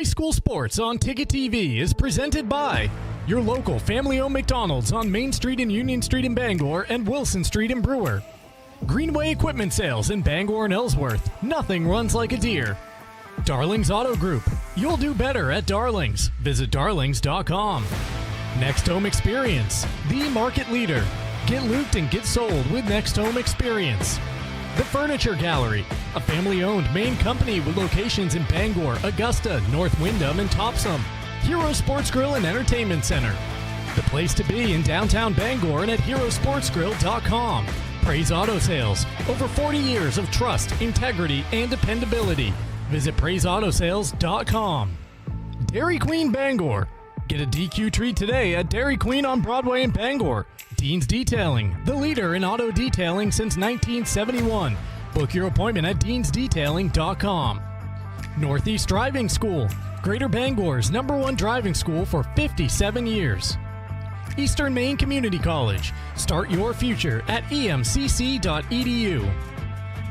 High School Sports on Ticket TV is presented by your local family-owned McDonald's on Main Street and Union Street in Bangor and Wilson Street in Brewer. Greenway Equipment Sales in Bangor and Ellsworth. Nothing runs like a deer. Darlings Auto Group. You'll do better at Darlings. Visit darlings.com. Next Home Experience. The market leader. Get looped and get sold with Next Home Experience. The Furniture Gallery, a family-owned Maine company with locations in Bangor, Augusta, North Windham, and Topsom. Hero Sports Grill and Entertainment Center. The place to be in downtown Bangor and at herosportsgrill.com. Praise Auto Sales. Over 40 years of trust, integrity, and dependability. Visit praiseautosales.com. Dairy Queen Bangor. Get a DQ treat today at Dairy Queen on Broadway in Bangor. Dean's Detailing, the leader in auto detailing since 1971. Book your appointment at deansdetailing.com. Northeast Driving School, Greater Bangor's #1 driving school for 57 years. Eastern Maine Community College, start your future at emcc.edu.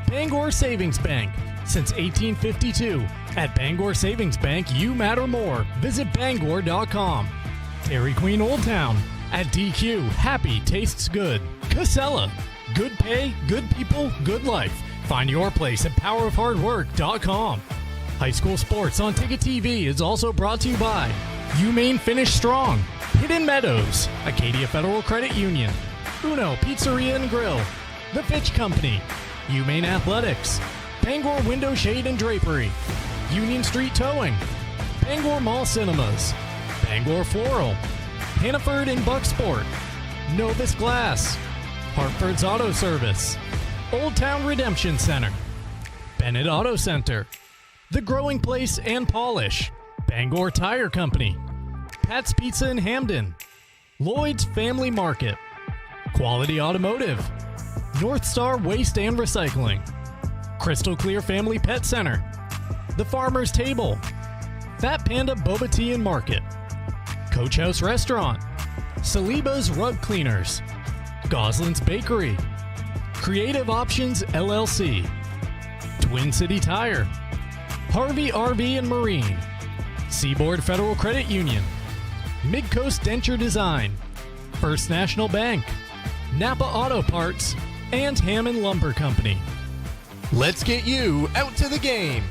Bangor Savings Bank, since 1852. At Bangor Savings Bank, you matter more. Visit bangor.com. Dairy Queen Old Town. At DQ, happy tastes good. Casella, good pay, good people, good life. Find your place at powerofhardwork.com. High School Sports on Ticket TV is also brought to you by Maine Finish Strong, Hidden Meadows, Acadia Federal Credit Union, Uno Pizzeria and Grill, The Fitch Company, Maine Athletics, Bangor Window Shade and Drapery, Union Street Towing, Bangor Mall Cinemas, Bangor Floral, Hannaford and Bucksport, Novus Glass, Hartford's Auto Service, Old Town Redemption Center, Bennett Auto Center, The Growing Place and Polish, Bangor Tire Company, Pat's Pizza in Hamden, Lloyd's Family Market, Quality Automotive, North Star Waste and Recycling, Crystal Clear Family Pet Center, The Farmer's Table, Fat Panda Boba Tea and Market, Coach House Restaurant, Saliba's Rug Cleaners, Goslin's Bakery, Creative Options LLC, Twin City Tire, Harvey RV and Marine, Seaboard Federal Credit Union, Midcoast Denture Design, First National Bank, Napa Auto Parts, and Hammond Lumber Company. Let's get you out to the game.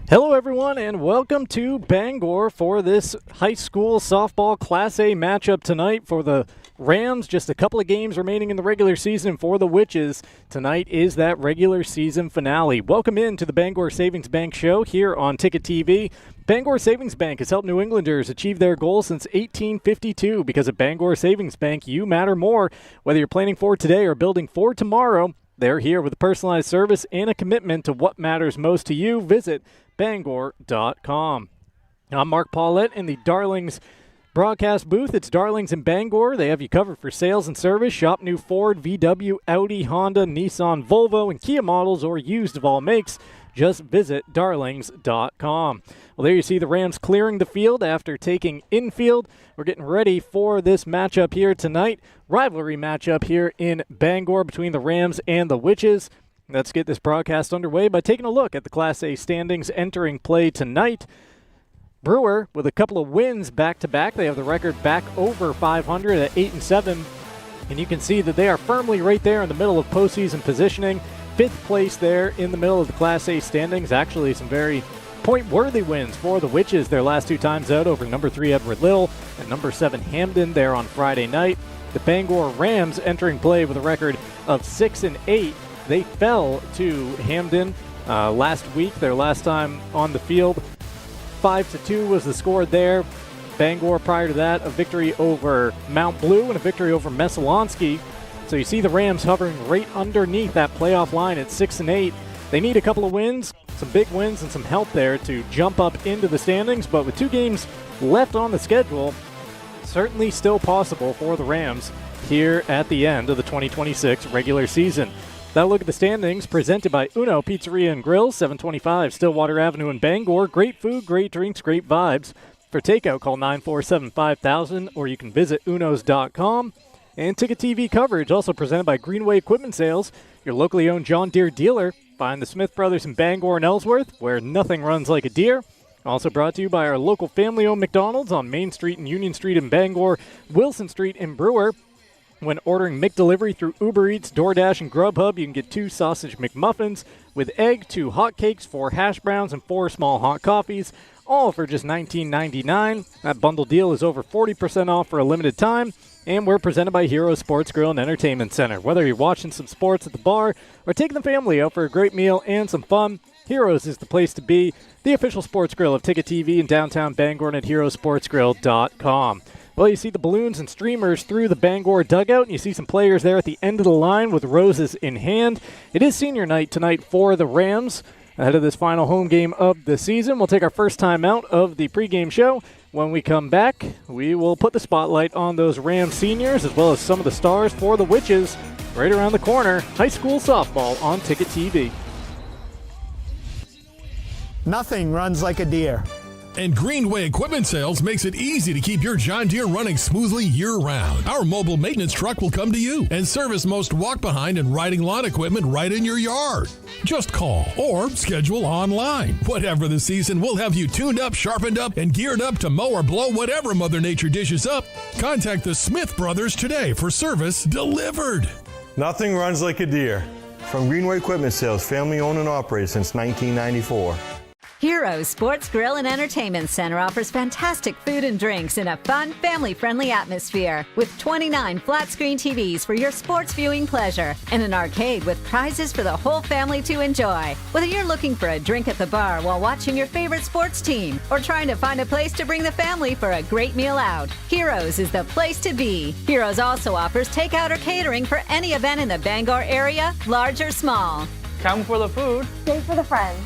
Hello everyone and welcome to Bangor for this high school softball Class A matchup tonight for the Rams. Just a couple of games remaining in the regular season for the Witches. Tonight is that regular season finale. Welcome in to the Bangor Savings Bank show here on Ticket TV. Bangor Savings Bank has helped New Englanders achieve their goals since 1852. Because at Bangor Savings Bank, you matter more. Whether you're planning for today or building for tomorrow, they're here with a personalized service and a commitment to what matters most to you. Visit Bangor.com. I'm Mark Paulette in the Darlings broadcast booth. It's Darlings in Bangor. They have you covered for sales and service. Shop new Ford, VW, Audi, Honda, Nissan, Volvo, and Kia models or used of all makes. Just visit darlings.com. Well, there you see the Rams clearing the field after taking infield. We're getting ready for this matchup here tonight. Rivalry matchup here in Bangor between the Rams and the Witches. Let's get this broadcast underway by taking a look at the Class A standings entering play tonight. Brewer with a couple of wins back-to-back. They have the record back over 500 at 8-7. And you can see that they are firmly right there in the middle of postseason positioning. 5th place there in the middle of the Class A standings. Actually, some very point-worthy wins for the Witches their last 2 times out over number 3 Edward Little and number 7 Hamden there on Friday night. The Bangor Rams entering play with a record of 6-8. They fell to Hamden last week, their last time on the field. 5-2 was the score there. Bangor prior to that, a victory over Mount Blue and a victory over Messalonskee. So you see the Rams hovering right underneath that playoff line at 6-8. They need a couple of wins. some big wins and some help there to jump up into the standings, but with 2 games left on the schedule, certainly still possible for the Rams here at the end of the 2026 regular season. That look at the standings presented by Uno Pizzeria and Grill, 725 Stillwater Avenue in Bangor. Great food, great drinks, great vibes. For takeout, call 947-5000, or you can visit unos.com. And Ticket TV coverage also presented by Greenway Equipment Sales, your locally owned John Deere dealer. Find the Smith Brothers in Bangor and Ellsworth, where nothing runs like a Deere. Also brought to you by our local family-owned McDonald's on Main Street and Union Street in Bangor, Wilson Street in Brewer. When ordering McDelivery through Uber Eats, DoorDash, and Grubhub, you can get 2 sausage McMuffins with egg, 2 hot cakes, 4 hash browns, and 4 small hot coffees, all for just $19.99. That bundle deal is over 40% off for a limited time, and we're presented by Hero Sports Grill and Entertainment Center. Whether you're watching some sports at the bar or taking the family out for a great meal and some fun, Heroes is the place to be. The official sports grill of Ticket TV in downtown Bangor and at herosportsgrill.com. Well, you see the balloons and streamers through the Bangor dugout, and you see some players there at the end of the line with roses in hand. It is senior night tonight for the Rams ahead of this final home game of the season. We'll take our first time out of the pregame show. When we come back, we will put the spotlight on those Rams seniors as well as some of the stars for the Witches right around the corner. High school softball on Ticket TV. Nothing runs like a Deere. And Greenway Equipment Sales makes it easy to keep your John Deere running smoothly year-round. Our mobile maintenance truck will come to you and service most walk-behind and riding lawn equipment right in your yard. Just call or schedule online. Whatever the season, we'll have you tuned up, sharpened up, and geared up to mow or blow whatever Mother Nature dishes up. Contact the Smith Brothers today for service delivered. Nothing runs like a Deere. From Greenway Equipment Sales, family owned and operated since 1994. Hero Sports Grill and Entertainment Center offers fantastic food and drinks in a fun, family-friendly atmosphere with 29 flat-screen TVs for your sports viewing pleasure and an arcade with prizes for the whole family to enjoy. Whether you're looking for a drink at the bar while watching your favorite sports team or trying to find a place to bring the family for a great meal out, Heroes is the place to be. Heroes also offers takeout or catering for any event in the Bangor area, large or small. Come for the food. Stay for the friends.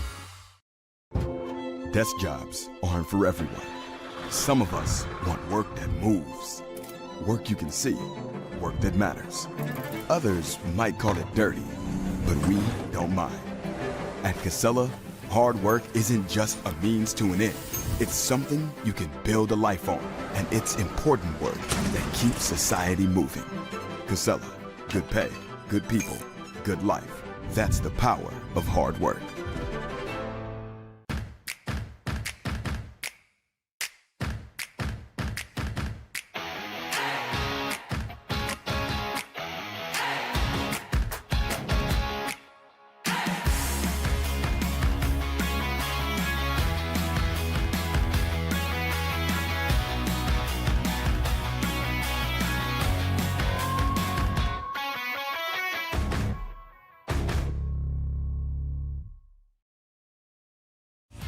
Desk jobs aren't for everyone. Some of us want work that moves, work you can see, work that matters. Others might call it dirty, but we don't mind. At Casella, hard work isn't just a means to an end. It's something you can build a life on, and it's important work that keeps society moving. Casella, good pay, good people, good life. That's the power of hard work.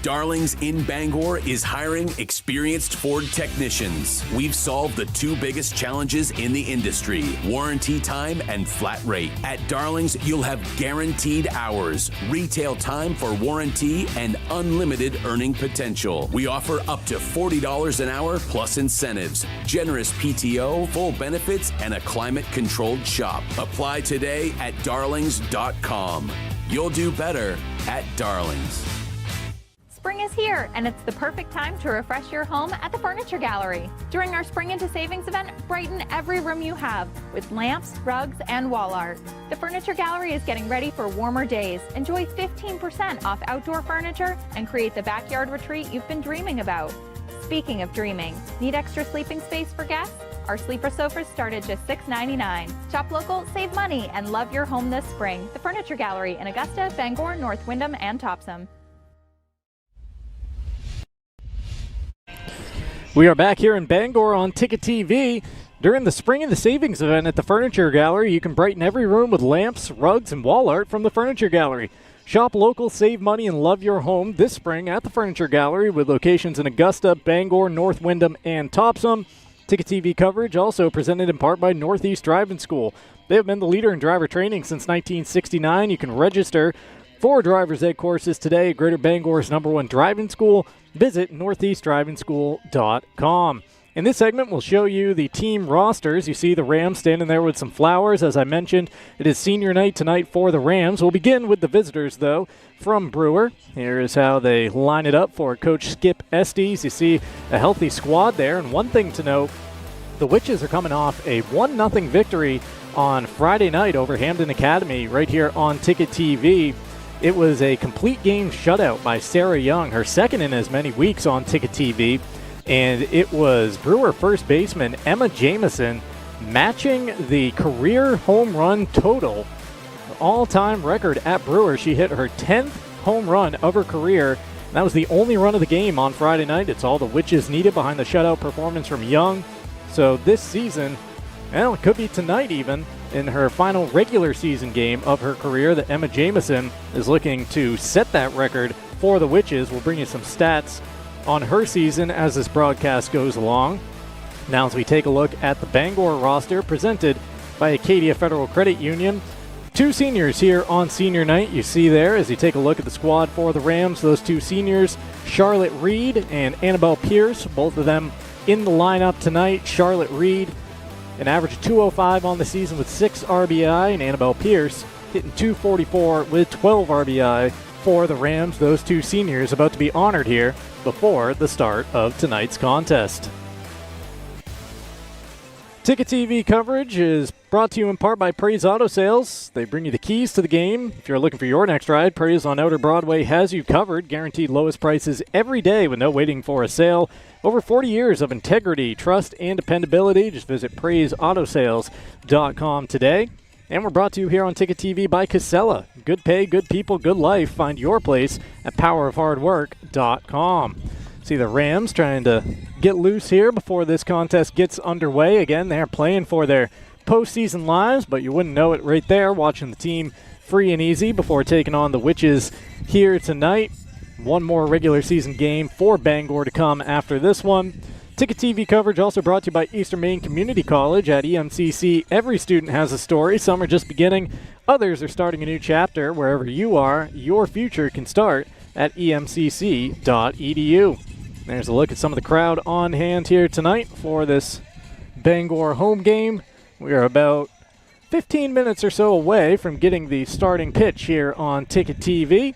Darling's in Bangor is hiring experienced Ford technicians. We've solved the 2 biggest challenges in the industry, warranty time and flat rate. At Darling's, you'll have guaranteed hours, retail time for warranty, and unlimited earning potential. We offer up to $40 an hour plus incentives, generous PTO, full benefits, and a climate-controlled shop. Apply today at darlings.com. You'll do better at Darling's. Spring is here, and it's the perfect time to refresh your home at the Furniture Gallery. During our Spring into Savings event, brighten every room you have with lamps, rugs, and wall art. The Furniture Gallery is getting ready for warmer days. Enjoy 15% off outdoor furniture and create the backyard retreat you've been dreaming about. Speaking of dreaming, need extra sleeping space for guests? Our sleeper sofas start at just $6.99. Shop local, save money, and love your home this spring. The Furniture Gallery in Augusta, Bangor, North Windham, and Topsom. We are back here in Bangor on Ticket TV. During the Spring in the Savings event at the Furniture Gallery, you can brighten every room with lamps, rugs, and wall art from the Furniture Gallery. Shop local, save money, and love your home this spring at the Furniture Gallery with locations in Augusta, Bangor, North Windham, and Topsom. Ticket TV coverage also presented in part by Northeast Driving School. They have been the leader in driver training since 1969. You can register For driver's ed courses today, Greater Bangor's #1 driving school, visit northeastdrivingschool.com. In this segment, we'll show you the team rosters. You see the Rams standing there with some flowers. As I mentioned, it is senior night tonight for the Rams. We'll begin with the visitors, though, from Brewer. Here is how they line it up for Coach Skip Estes. You see a healthy squad there. And one thing to note, the Witches are coming off a 1-0 victory on Friday night over Hamden Academy right here on Ticket TV. It was a complete game shutout by Sarah Young, her second in as many weeks on Ticket TV. And it was Brewer first baseman Emma Jameson matching the career home run total, all-time record at Brewer. She hit her 10th home run of her career. And that was the only run of the game on Friday night. It's all the Witches needed behind the shutout performance from Young. So this season, well, it could be tonight even, in her final regular season game of her career, that Emma Jameson is looking to set that record for the Witches. We'll bring you some stats on her season as this broadcast goes along. Now as we take a look at the Bangor roster presented by Acadia Federal Credit Union. Two seniors here on senior night. You see there as you take a look at the squad for the Rams, those two seniors, Charlotte Reed and Annabelle Pierce, both of them in the lineup tonight. Charlotte Reed, an average of 205 on the season with 6 RBI, and Annabelle Pierce hitting 244 with 12 RBI for the Rams. Those two seniors about to be honored here before the start of tonight's contest. Ticket TV coverage is brought to you in part by Praise Auto Sales. They bring you the keys to the game. If you're looking for your next ride, Praise on Outer Broadway has you covered. Guaranteed lowest prices every day with no waiting for a sale. Over 40 years of integrity, trust, and dependability. Just visit PraiseAutoSales.com today. And we're brought to you here on Ticket TV by Casella. Good pay, good people, good life. Find your place at PowerOfHardWork.com. See the Rams trying to get loose here before this contest gets underway. Again, they're playing for their postseason lives, but you wouldn't know it right there watching the team free and easy before taking on the Witches here tonight. One more regular season game for Bangor to come after this one. Ticket TV coverage also brought to you by Eastern Maine Community College at EMCC. Every student has a story. Some are just beginning. Others are starting a new chapter. Wherever you are, your future can start at emcc.edu. There's a look at some of the crowd on hand here tonight for this Bangor home game. We are about 15 minutes or so away from getting the starting pitch here on Ticket TV.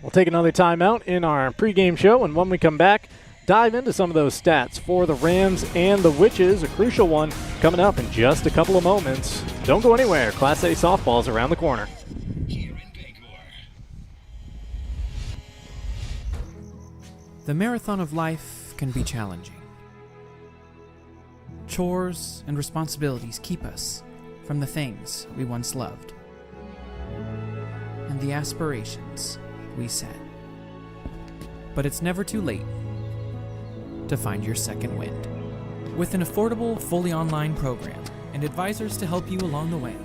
We'll take another timeout in our pregame show, and when we come back, dive into some of those stats for the Rams and the Witches. A crucial one coming up in just a couple of moments. Don't go anywhere. Class A softball's around the corner. The marathon of life can be challenging. Chores and responsibilities keep us from the things we once loved and the aspirations we set. But it's never too late to find your second wind. With an affordable, fully online program and advisors to help you along the way,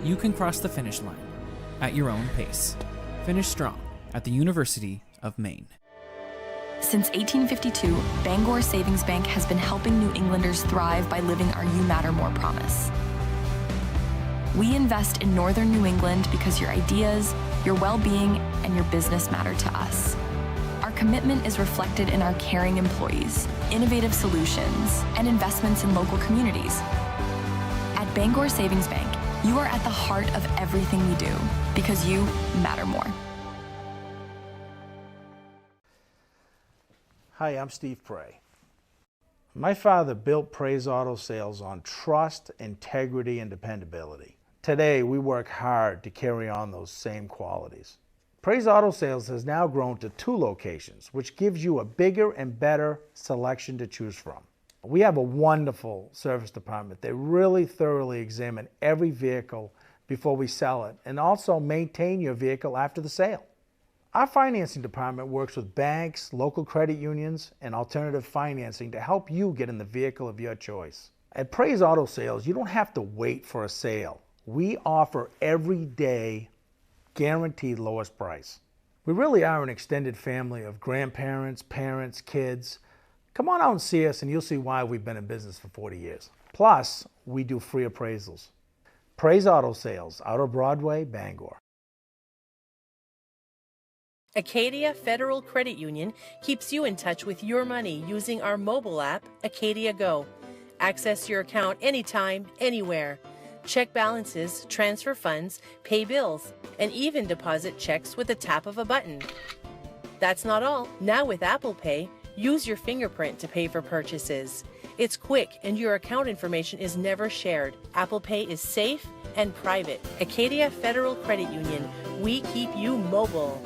you can cross the finish line at your own pace. Finish strong at the University of Maine. Since 1852, Bangor Savings Bank has been helping New Englanders thrive by living our You Matter More promise. We invest in Northern New England because your ideas, your well-being, and your business matter to us. Our commitment is reflected in our caring employees, innovative solutions, and investments in local communities. At Bangor Savings Bank, you are at the heart of everything we do because you matter more. Hi, I'm Steve Prey. My father built Praise Auto Sales on trust, integrity, and dependability. Today, we work hard to carry on those same qualities. Praise Auto Sales has now grown to 2 locations, which gives you a bigger and better selection to choose from. We have a wonderful service department. They really thoroughly examine every vehicle before we sell it and also maintain your vehicle after the sale. Our financing department works with banks, local credit unions, and alternative financing to help you get in the vehicle of your choice. At Praise Auto Sales, you don't have to wait for a sale. We offer every day guaranteed lowest price. We really are an extended family of grandparents, parents, kids. Come on out and see us and you'll see why we've been in business for 40 years. Plus, we do free appraisals. Praise Auto Sales, Outer Broadway, Bangor. Acadia Federal Credit Union keeps you in touch with your money using our mobile app, Acadia Go. Access your account anytime, anywhere. Check balances, transfer funds, pay bills, and even deposit checks with the tap of a button. That's not all. Now with Apple Pay, use your fingerprint to pay for purchases. It's quick and your account information is never shared. Apple Pay is safe and private. Acadia Federal Credit Union. We keep you mobile.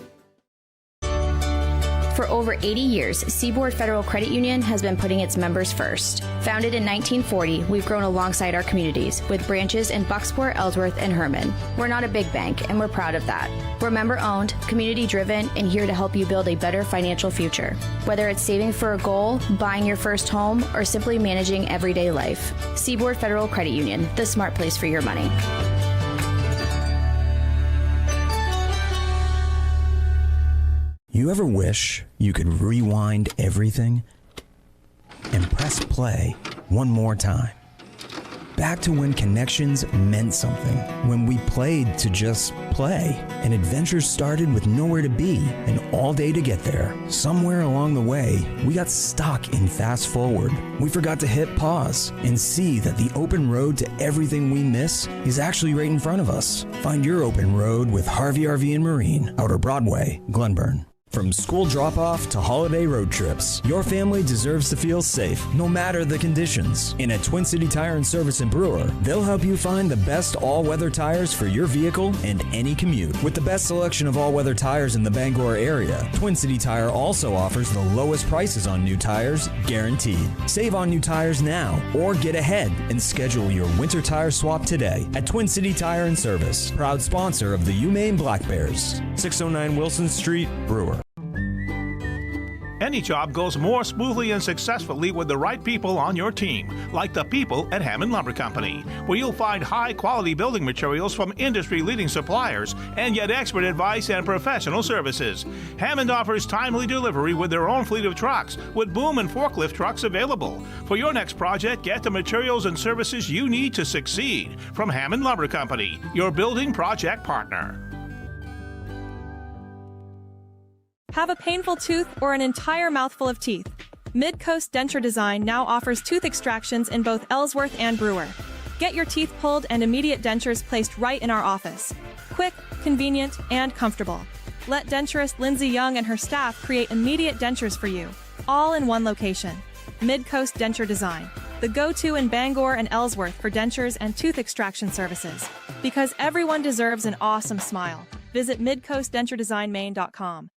For over 80 years, Seaboard Federal Credit Union has been putting its members first. Founded in 1940, we've grown alongside our communities with branches in Bucksport, Ellsworth, and Herman. We're not a big bank, and we're proud of that. We're member-owned, community-driven, and here to help you build a better financial future. Whether it's saving for a goal, buying your first home, or simply managing everyday life, Seaboard Federal Credit Union, the smart place for your money. You ever wish you could rewind everything and press play one more time? Back to when connections meant something, when we played to just play, and adventures started with nowhere to be and all day to get there. Somewhere along the way, we got stuck in fast forward. We forgot to hit pause and see that the open road to everything we miss is actually right in front of us. Find your open road with Harvey RV and Marine, Outer Broadway, Glenburn. From school drop-off to holiday road trips, your family deserves to feel safe, no matter the conditions. And at Twin City Tire and Service in Brewer, they'll help you find the best all-weather tires for your vehicle and any commute. With the best selection of all-weather tires in the Bangor area, Twin City Tire also offers the lowest prices on new tires, guaranteed. Save on new tires now, or get ahead and schedule your winter tire swap today at Twin City Tire and Service, proud sponsor of the Maine Black Bears, 609 Wilson Street, Brewer. Any job goes more smoothly and successfully with the right people on your team, like the people at Hammond Lumber Company, where you'll find high-quality building materials from industry-leading suppliers and get expert advice and professional services. Hammond offers timely delivery with their own fleet of trucks, with boom and forklift trucks available. For your next project, get the materials and services you need to succeed from Hammond Lumber Company, your building project partner. Have a painful tooth or an entire mouthful of teeth? Mid-Coast Denture Design now offers tooth extractions in both Ellsworth and Brewer. Get your teeth pulled and immediate dentures placed right in our office. Quick, convenient, and comfortable. Let denturist Lindsay Young and her staff create immediate dentures for you, all in one location. Mid-Coast Denture Design, the go-to in Bangor and Ellsworth for dentures and tooth extraction services. Because everyone deserves an awesome smile. Visit midcoastdenturedesignmaine.com.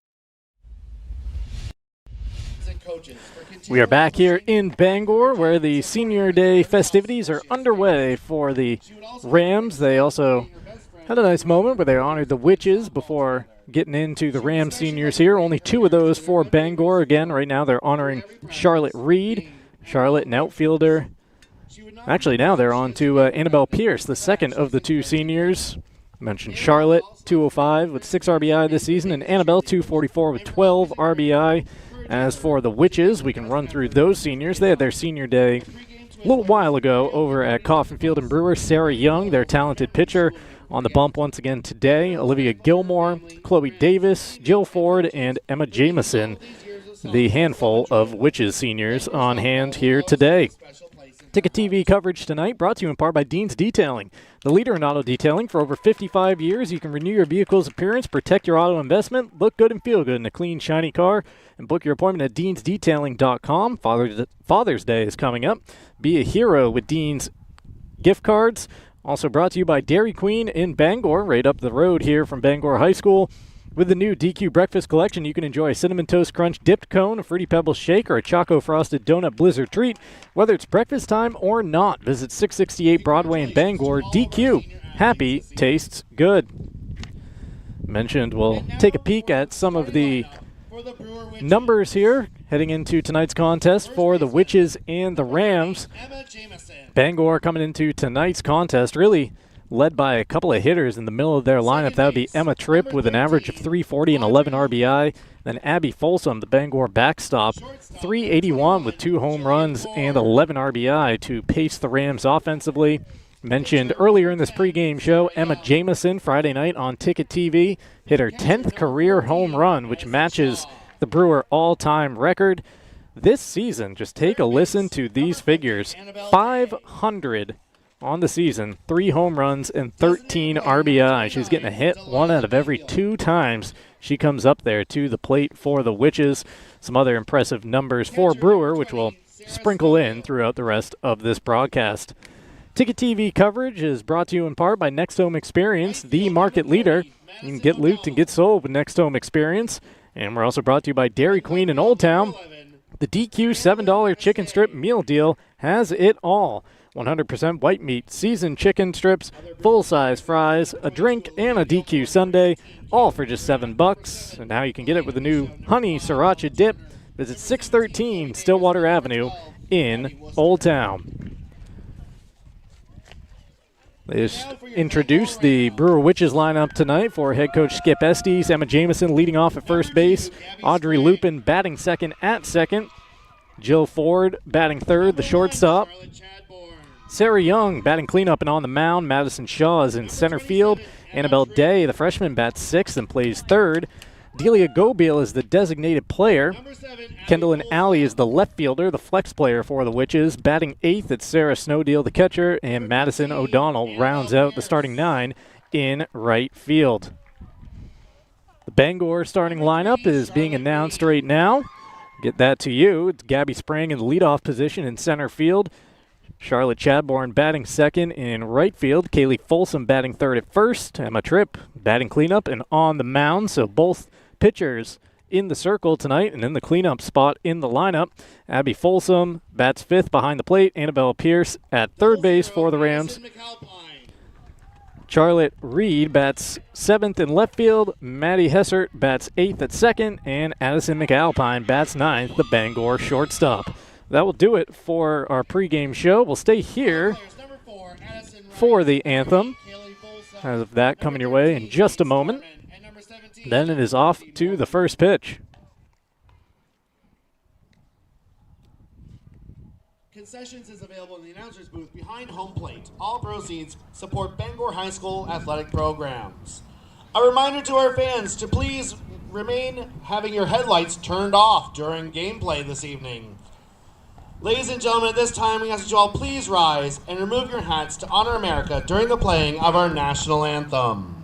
We are back here in Bangor, where the Senior Day festivities are underway for the Rams. They also had a nice moment where they honored the Witches before getting into the Rams seniors here. Only two of those for Bangor. Again, right now they're honoring Charlotte Reed. Charlotte, an outfielder. Actually, now they're on to Annabelle Pierce, the second of the two seniors. I mentioned Charlotte, 205 with 6 RBI this season, and Annabelle, 244 with 12 RBI. As for the Witches, we can run through those seniors. They had their senior day a little while ago over at Coffin Field and Brewer. Sarah Young, their talented pitcher, on the bump once again today. Olivia Gilmore, Chloe Davis, Jill Ford, and Emma Jameson, the handful of Witches seniors on hand here today. Ticket TV coverage tonight brought to you in part by Dean's Detailing. The leader in auto detailing for over 55 years. You can renew your vehicle's appearance, protect your auto investment, look good and feel good in a clean, shiny car, and book your appointment at deansdetailing.com. Father's Day is coming up. Be a hero with Dean's gift cards. Also brought to you by Dairy Queen in Bangor, right up the road here from Bangor High School. With the new DQ Breakfast Collection, you can enjoy a Cinnamon Toast Crunch dipped cone, a Fruity Pebbles shake, or a Choco Frosted Donut Blizzard treat. Whether it's breakfast time or not, visit 668 Broadway in Bangor. DQ. Happy tastes good. Mentioned, we'll take a peek at some of the numbers here heading into tonight's contest for the Witches and the Rams. Bangor coming into tonight's contest really led by a couple of hitters in the middle of their lineup. That would be Emma Tripp with an average of 340 and 11 RBI. Then Abby Folsom, the Bangor backstop, 381 with 2 home runs and 11 RBI to pace the Rams offensively. Mentioned earlier in this pregame show, Emma Jamison, Friday night on Ticket TV, hit her 10th career home run, which matches the Brewer all-time record. This season, just take a listen to these figures. 500 on the season, 3 home runs and 13 RBI. She's getting a hit 1 out of every 2 times she comes up there to the plate for the Witches. Some other impressive numbers for Brewer, which we'll sprinkle in throughout the rest of this broadcast. Ticket TV coverage is brought to you in part by Next Home Experience, the market leader. You can get looped and get sold with Next Home Experience. And we're also brought to you by Dairy Queen in Old Town. The DQ $7 chicken strip meal deal has it all. 100% white meat, seasoned chicken strips, full-size fries, a drink, and a DQ sundae, all for just $7. And now you can get it with the new honey sriracha dip. Visit 613 Stillwater Avenue in Old Town. They just introduced the Brewer Witches lineup tonight for head coach Skip Estes. Emma Jamison leading off at first base. Audrey Lupin batting second at second. Jill Ford batting third, the shortstop. Sarah Young batting cleanup and on the mound. Madison Shaw is in center field. Annabelle Day, the freshman, bats sixth and plays third. Delia Gobiel is the designated player. Kendall and Alley is the left fielder, the flex player for the Witches. Batting eighth, it's Sarah Snowdeal, the catcher, and Madison O'Donnell rounds out the starting 9 in right field. The Bangor starting lineup is being announced right now. Get that to you. It's Gabby Sprang in the leadoff position in center field. Charlotte Chadbourne batting second in right field. Kaylee Folsom batting third at first. Emma Tripp batting cleanup and on the mound. So both pitchers in the circle tonight and in the cleanup spot in the lineup. Abby Folsom bats fifth behind the plate. Annabelle Pierce at third base for the Rams. Charlotte Reed bats seventh in left field. Maddie Hessert bats eighth at second. And Addison McAlpine bats ninth, the Bangor shortstop. That will do it for our pregame show. We'll stay here for the anthem. Have that coming your way in just a moment. Then it is off to the first pitch. Concessions is available in the announcer's booth behind home plate. All proceeds support Bangor High School athletic programs. A reminder to our fans to please remain having your headlights turned off during gameplay this evening. Ladies and gentlemen, at this time we ask that you all please rise and remove your hats to honor America during the playing of our national anthem.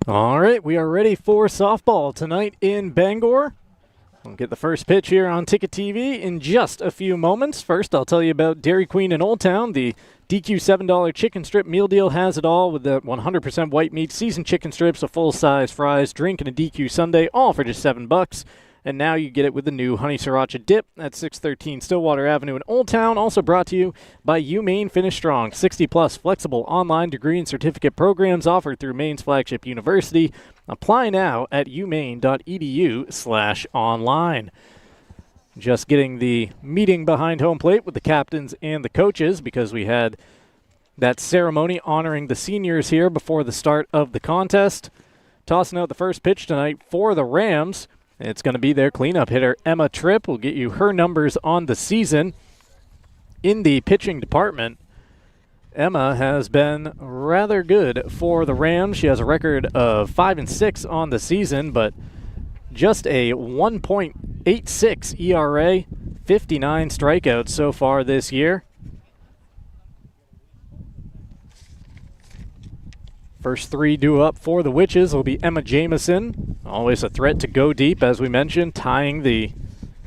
All right, we are ready for softball tonight in Bangor. We'll get the first pitch here on Ticket TV in just a few moments. First, I'll tell you about Dairy Queen in Old Town. The DQ $7 chicken strip meal deal has it all with the 100% white meat, seasoned chicken strips, a full-size fries, drink, and a DQ sundae, all for just $7. And now you get it with the new honey sriracha dip at 613 Stillwater Avenue in Old Town. Also brought to you by Maine Finish Strong. 60-plus flexible online degree and certificate programs offered through Maine's flagship university. Apply now at umaine.edu/online. Just getting the meeting behind home plate with the captains and the coaches because we had that ceremony honoring the seniors here before the start of the contest. Tossing out the first pitch tonight for the Rams. It's going to be their cleanup hitter, Emma Tripp. Will get you her numbers on the season. In the pitching department, Emma has been rather good for the Rams. She has a record of 5-6 on the season, but just a 1.86 ERA, 59 strikeouts so far this year. First three due up for the Witches will be Emma Jamison. Always a threat to go deep, as we mentioned, tying the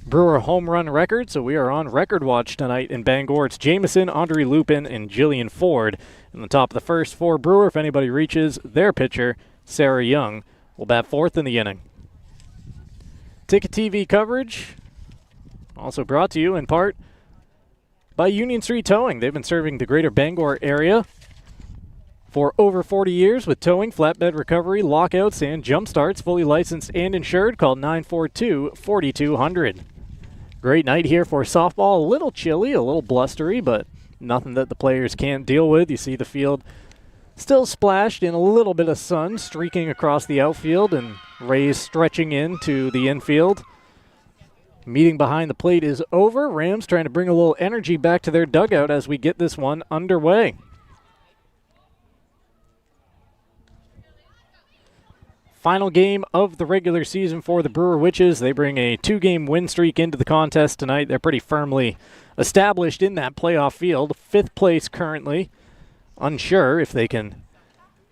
Brewer home run record. So we are on record watch tonight in Bangor. It's Jamison, Audrey Lupin, and Jillian Ford. In the top of the first for Brewer, if anybody reaches, their pitcher, Sarah Young, will bat fourth in the inning. Ticket TV coverage also brought to you in part by Union Street Towing. They've been serving the greater Bangor area for over 40 years with towing, flatbed recovery, lockouts, and jump starts. Fully licensed and insured. Call 942-4200. Great night here for softball. A little chilly, a little blustery, but nothing that the players can't deal with. You see the field still splashed in a little bit of sun streaking across the outfield, and Rays stretching into the infield. Meeting behind the plate is over. Rams trying to bring a little energy back to their dugout as we get this one underway. Final game of the regular season for the Brewer Witches. They bring a 2-game win streak into the contest tonight. They're pretty firmly established in that playoff field. 5th place currently. Unsure if they can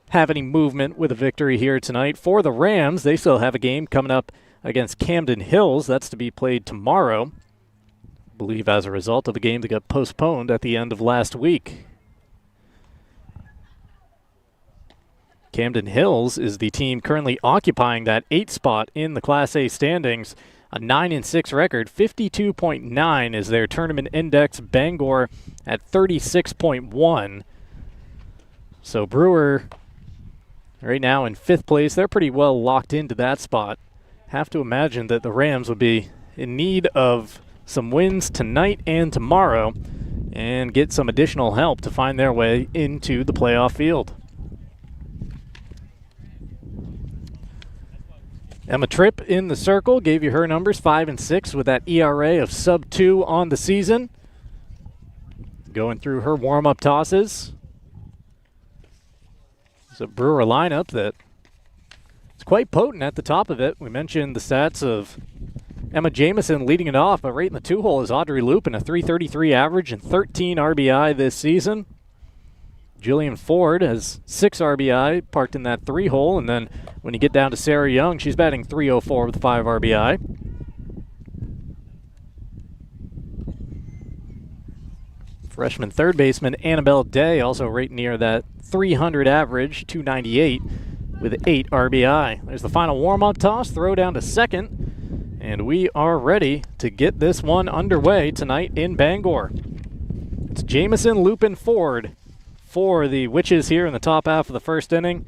have any movement with a victory here tonight. For the Rams, they still have a game coming up against Camden Hills. That's to be played tomorrow, I believe as a result of a game that got postponed at the end of last week. Camden Hills is the team currently occupying that 8th spot in the Class A standings. A 9-6 record. 52.9 is their tournament index. Bangor at 36.1. So Brewer right now in 5th place. They're pretty well locked into that spot. Have to imagine that the Rams would be in need of some wins tonight and tomorrow and get some additional help to find their way into the playoff field. Emma Tripp in the circle, gave you her numbers, 5-6 with that ERA of sub-2 on the season. Going through her warm-up tosses. It's a Brewer lineup that is quite potent at the top of it. We mentioned the stats of Emma Jamison leading it off, but right in the 2-hole is Audrey Lupin, a .333 average and 13 RBI this season. Jillian Ford has 6 RBI parked in that 3-hole, and then when you get down to Sarah Young, she's batting .304 with 5 RBI. Freshman third baseman Annabelle Day also right near that 300 average, .298 with 8 RBI. There's the final warm-up toss, throw down to second, and we are ready to get this one underway tonight in Bangor. It's Jamison, Lupin, Ford for the Witches here in the top half of the first inning.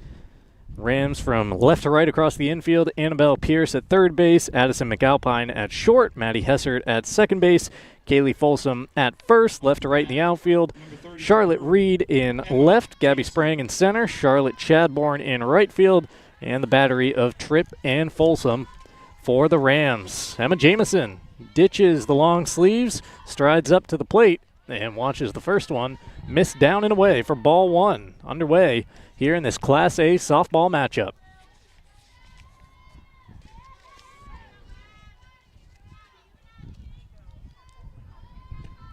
Rams from left to right across the infield. Annabelle Pierce at third base. Addison McAlpine at short. Maddie Hessert at second base. Kaylee Folsom at first. Left to right in the outfield. Charlotte Reed in left. Gabby Sprang in center. Charlotte Chadbourne in right field. And the battery of Tripp and Folsom for the Rams. Emma Jamison ditches the long sleeves, strides up to the plate, and watches the first one miss down and away for ball one. Underway here in this Class A softball matchup.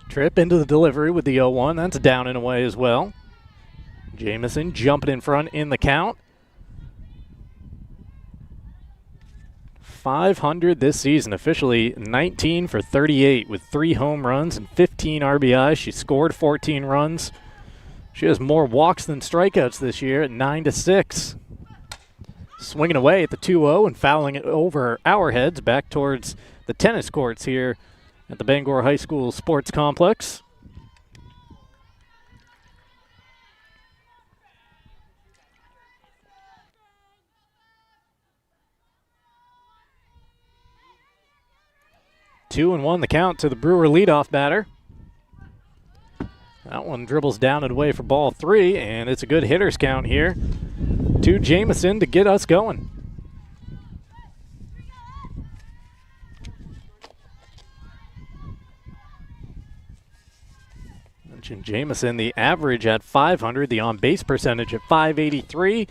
Tripp into the delivery with the 0-1. That's down and away as well. Jamison jumping in front in the count. 500 this season, officially 19 for 38 with 3 home runs and 15 RBI. She scored 14 runs. She has more walks than strikeouts this year at 9-6. Swinging away at the 2-0 and fouling it over our heads back towards the tennis courts here at the Bangor High School Sports Complex. Two and one the count to the Brewer leadoff batter. That one dribbles down and away for ball 3, and it's a good hitters count here to Jamison to get us going. Mentioned Jamison, the average at 500, the on-base percentage at 583.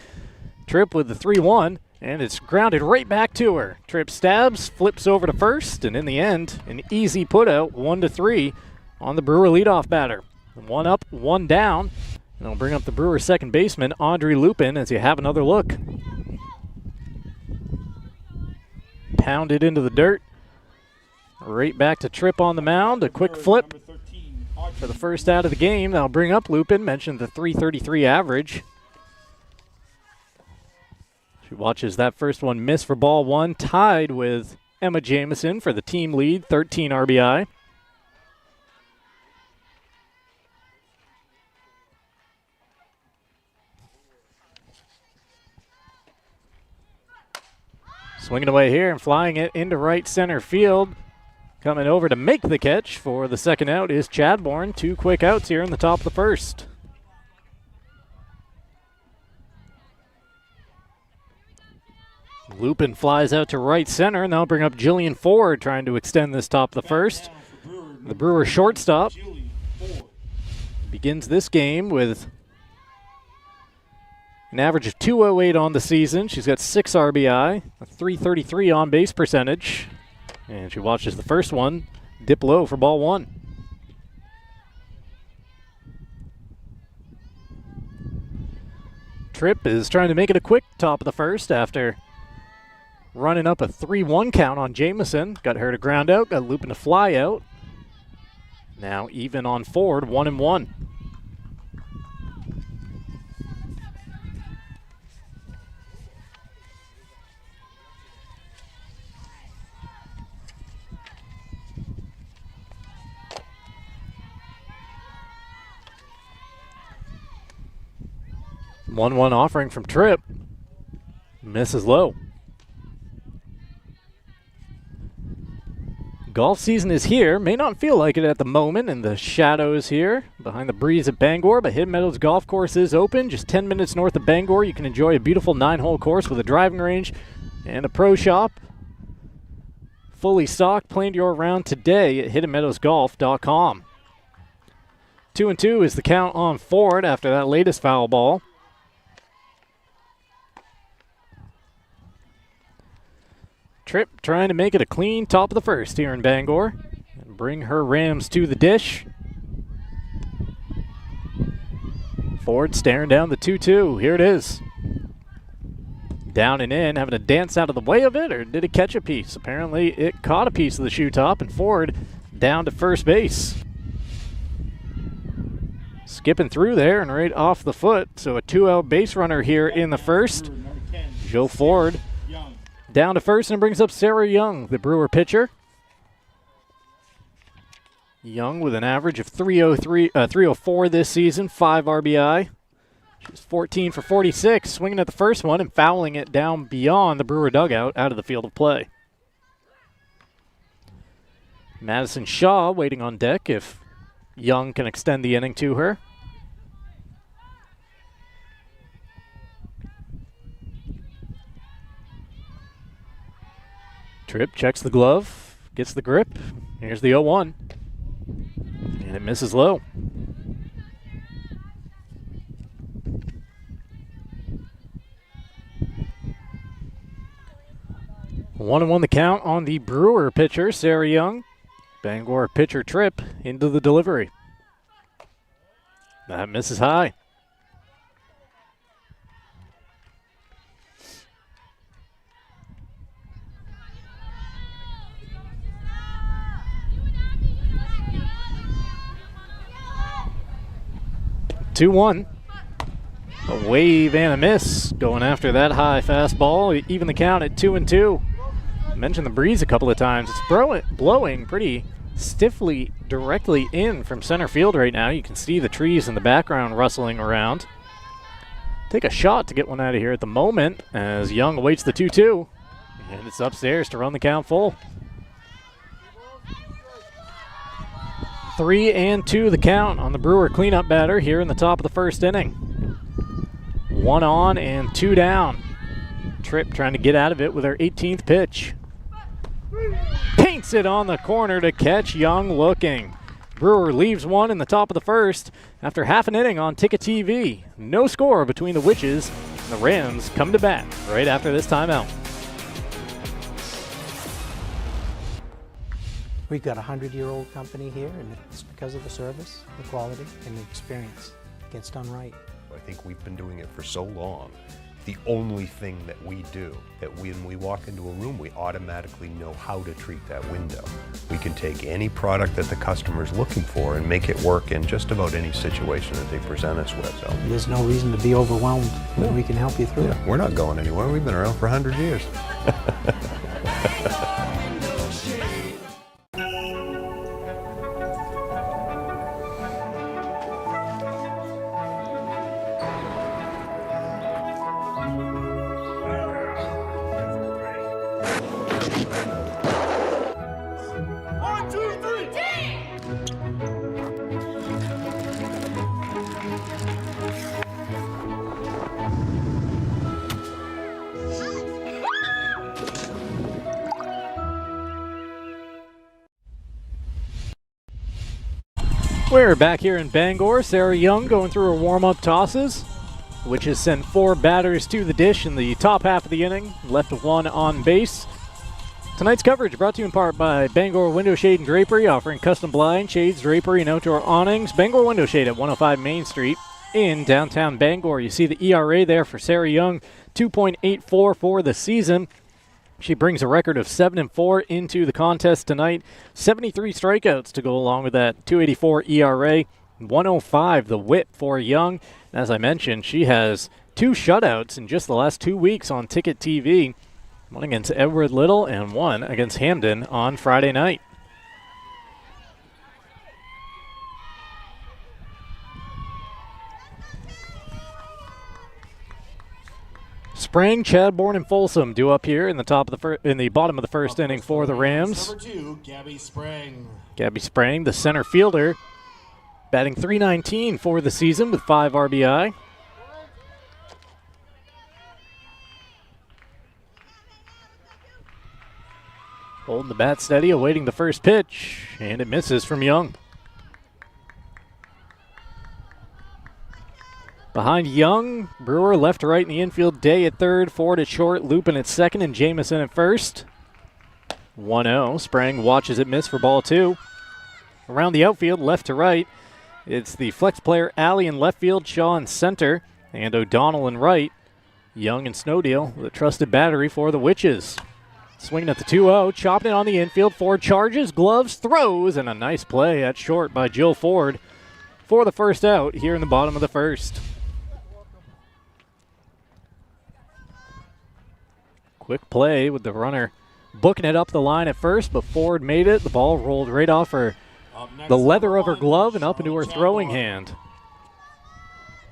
Tripp with the 3-1, and it's grounded right back to her. Tripp stabs, flips over to first, and in the end, an easy put-out, 1-3 on the Brewer leadoff batter. 1 up, 1 down, and it'll bring up the Brewer second baseman, Audrey Lupin, as you have another look. Pounded into the dirt. Right back to Tripp on the mound, a quick flip for the first out of the game. That'll bring up Lupin, mentioned the 333 average. She watches that first one miss for ball 1, tied with Emma Jamison for the team lead, 13 RBI. Swinging away here and flying it into right center field. Coming over to make the catch for the second out is Chadbourne. 2 quick outs here in the top of the first. Lupin flies out to right center, and that'll bring up Jillian Ford trying to extend this top of the first. The Brewer shortstop begins this game with an average of 208 on the season. She's got 6 RBI, a 333 on base percentage. And she watches the first one dip low for ball 1. Tripp is trying to make it a quick top of the first after running up a 3-1 count on Jamison. Got her to ground out, got Lupin to fly out. Now even on Ford, 1-1. One offering from Tripp. Misses low. Golf season is here. May not feel like it at the moment in the shadows here behind the breeze at Bangor, but Hidden Meadows Golf Course is open. Just 10 minutes north of Bangor, you can enjoy a beautiful 9-hole course with a driving range and a pro shop. Fully stocked. Plan your round today at hiddenmeadowsgolf.com. 2-2 is the count on Ford after that latest foul ball. Tripp trying to make it a clean top of the first here in Bangor and bring her Rams to the dish. Ford staring down the 2-2. Here it is. Down and in, having to dance out of the way of it, or did it catch a piece? Apparently it caught a piece of the shoe top, and Ford down to first base. Skipping through there and right off the foot, so a 2-out base runner here in the first. Joe Ford down to first and brings up Sarah Young, the Brewer pitcher. Young with an average of 304 this season, 5 RBI. She's 14 for 46, swinging at the first one and fouling it down beyond the Brewer dugout out of the field of play. Madison Shaw waiting on deck if Young can extend the inning to her. Tripp checks the glove, gets the grip. Here's the 0-1. And it misses low. One and 1 the count on the Brewer pitcher, Sarah Young. Bangor pitcher Tripp into the delivery. That misses high. Two-one. A wave and a miss going after that high fastball. Even the count at 2-2. Mentioned the breeze a couple of times. It's blowing pretty stiffly directly in from center field right now. You can see the trees in the background rustling around. Take a shot to get one out of here at the moment as Young awaits the 2-2. And it's upstairs to run the count full. 3-2 the count on the Brewer cleanup batter here in the top of the first inning. 1 on and 2 down. Tripp trying to get out of it with her 18th pitch. Paints it on the corner to catch, Young looking. Brewer leaves one in the top of the first after half an inning on Ticket TV. No score between the Witches and the Rams come to bat right after this timeout. We've got a 100-year-old company here, and it's because of the service, the quality, and the experience. It gets done right. I think we've been doing it for so long. The only thing that we do, that when we walk into a room, we automatically know how to treat that window. We can take any product that the customer's looking for and make it work in just about any situation that they present us with. So there's no reason to be overwhelmed. No. We can help you through it. We're not going anywhere. We've been around for 100 years. We're back here in Bangor. Sarah Young going through her warm-up tosses, which has sent 4 batters to the dish in the top half of the inning, left 1 on base. Tonight's coverage brought to you in part by Bangor Window Shade and Drapery, offering custom blinds, shades, drapery, and outdoor awnings. Bangor Window Shade at 105 Main Street in downtown Bangor. You see the ERA there for Sarah Young, 2.84 for the season. She brings a record of 7-4 into the contest tonight. 73 strikeouts to go along with that 2.84 ERA, 105 the whip for Young. As I mentioned, she has 2 shutouts in just the last 2 weeks on Ticket TV. One against Edward Little and one against Hamden on Friday night. Sprang, Chadbourne, and Folsom due up here in the top of the bottom of the first inning for the Rams. Number 2, Gabby Sprang. Gabby Sprang, the center fielder, batting .319 for the season with 5 RBI. Holding the bat steady, awaiting the first pitch, and it misses from Young. Behind Young, Brewer left to right in the infield, Day at third, Ford at short, Lupin at second, and Jamison at first. 1-0. Sprang watches it miss for ball 2. Around the outfield, left to right, it's the flex player Alley in left field, Shaw in center, and O'Donnell in right. Young and Snowdeal, the trusted battery for the Witches. Swinging at the 2-0, chopping it on the infield. Ford charges, gloves, throws, and a nice play at short by Jill Ford for the first out here in the bottom of the first. Quick play with the runner booking it up the line at first, but Ford made it. The ball rolled right off the leather of her glove and up into her throwing hand.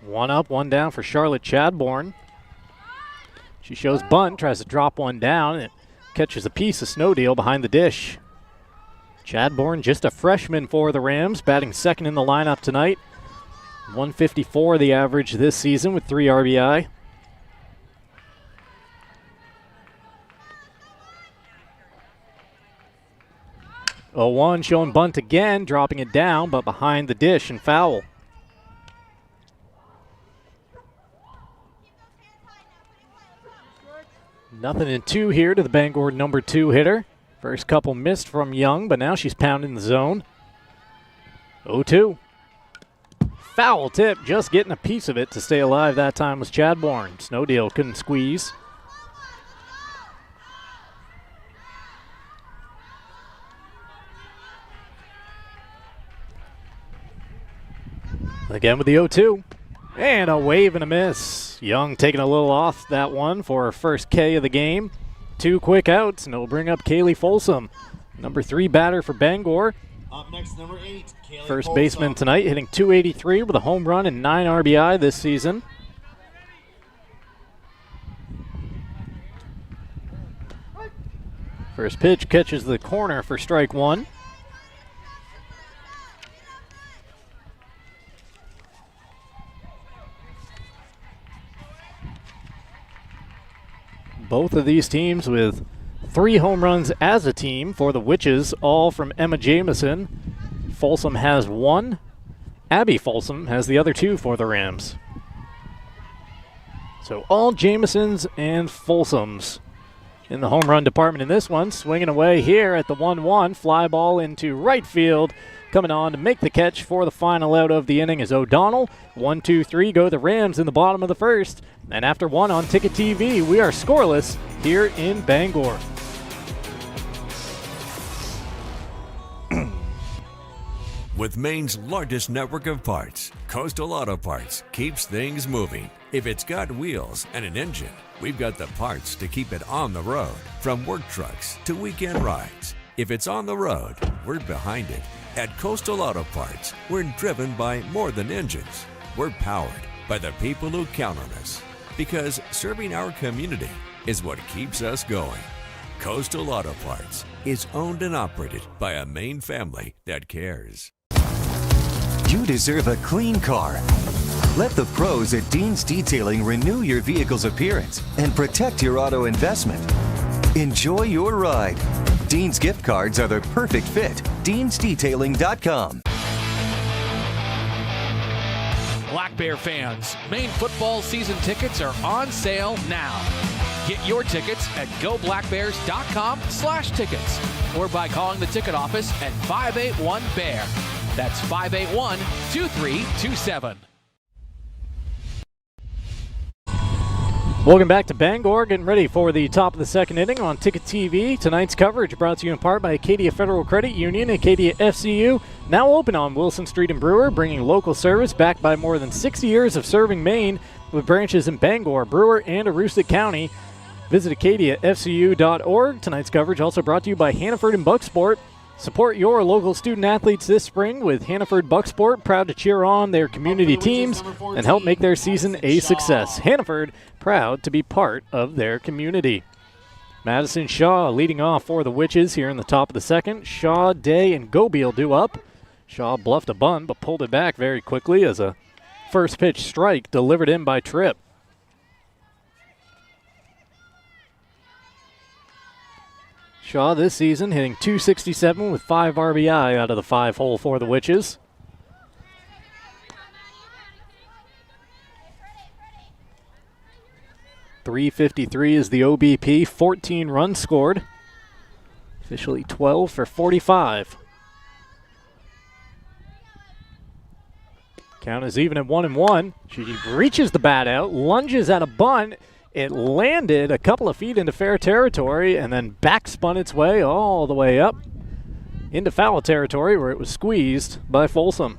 1 up, 1 down for Charlotte Chadbourne. She shows bunt, tries to drop one down, and it catches a piece of Snowdeal behind the dish. Chadbourne, just a freshman for the Rams, batting second in the lineup tonight. 154 the average this season with 3 RBI. Oh, showing bunt again, dropping it down, but behind the dish and foul. Nothing in 2 here to the Bangor number 2 hitter. First couple missed from Young, but now she's pounding the zone. 0-2. Foul tip, just getting a piece of it to stay alive that time was Chadbourne. Snowdeal couldn't squeeze. Again with the 0-2. And a wave and a miss. Young taking a little off that one for her first K of the game. 2 quick outs, and it'll bring up Kaylee Folsom, number 3 batter for Bangor. Up next, number 8, Kaylee First Folsom. baseman tonight, hitting .283 with a home run and 9 RBI this season. First pitch catches the corner for strike 1. Both of these teams with 3 home runs as a team for the Witches, all from Emma Jamison. Folsom has 1. Abby Folsom has the other 2 for the Rams. So all Jamisons and Folsoms in the home run department in this one. Swinging away here at the 1-1. Fly ball into right field. Coming on to make the catch for the final out of the inning is O'Donnell. 1-2-3 go the Rams in the bottom of the first. And after 1 on Ticket TV, we are scoreless here in Bangor. With Maine's largest network of parts, Coastal Auto Parts keeps things moving. If it's got wheels and an engine, we've got the parts to keep it on the road. From work trucks to weekend rides. If it's on the road, we're behind it. At Coastal Auto Parts, we're driven by more than engines. We're powered by the people who count on us. Because serving our community is what keeps us going. Coastal Auto Parts is owned and operated by a Maine family that cares. You deserve a clean car. Let the pros at Dean's Detailing renew your vehicle's appearance and protect your auto investment. Enjoy your ride. Dean's gift cards are the perfect fit. DeansDetailing.com. Black Bear fans, Maine football season tickets are on sale now. Get your tickets at goblackbears.com/tickets or by calling the ticket office at 581-BEAR. That's 581-2327. Welcome back to Bangor, getting ready for the top of the second inning on Ticket TV. Tonight's coverage brought to you in part by Acadia Federal Credit Union, Acadia FCU, now open on Wilson Street in Brewer, bringing local service backed by more than 60 years of serving Maine with branches in Bangor, Brewer, and Aroostook County. Visit acadiafcu.org. Tonight's coverage also brought to you by Hannaford and Bucksport. Support your local student athletes this spring with Hannaford Bucksport, proud to cheer on their community teams and help make their season a success. Hannaford, proud to be part of their community. Madison Shaw leading off for the Witches here in the top of the second. Shaw, Day, and Gobiel due up. Shaw bluffed a bunt but pulled it back very quickly as a first pitch strike delivered in by Tripp. Shaw this season hitting .267 with 5 RBI out of the 5-hole for the Witches. .353 is the OBP, 14 runs scored. Officially 12 for 45. Count is even at 1-1. She reaches the bat out, lunges at a bunt. It landed a couple of feet into fair territory and then backspun its way all the way up into foul territory where it was squeezed by Folsom.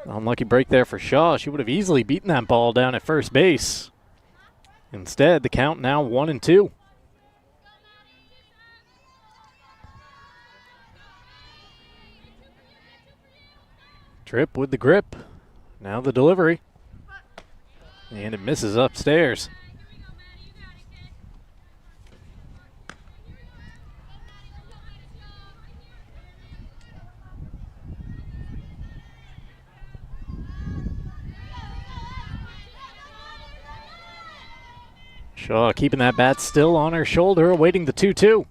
Unlucky break there for Shaw. She would have easily beaten that ball down at first base. Instead, the count now 1-2. Tripp with the grip. Now the delivery. And it misses upstairs. Shaw keeping that bat still on her shoulder, awaiting the 2-2.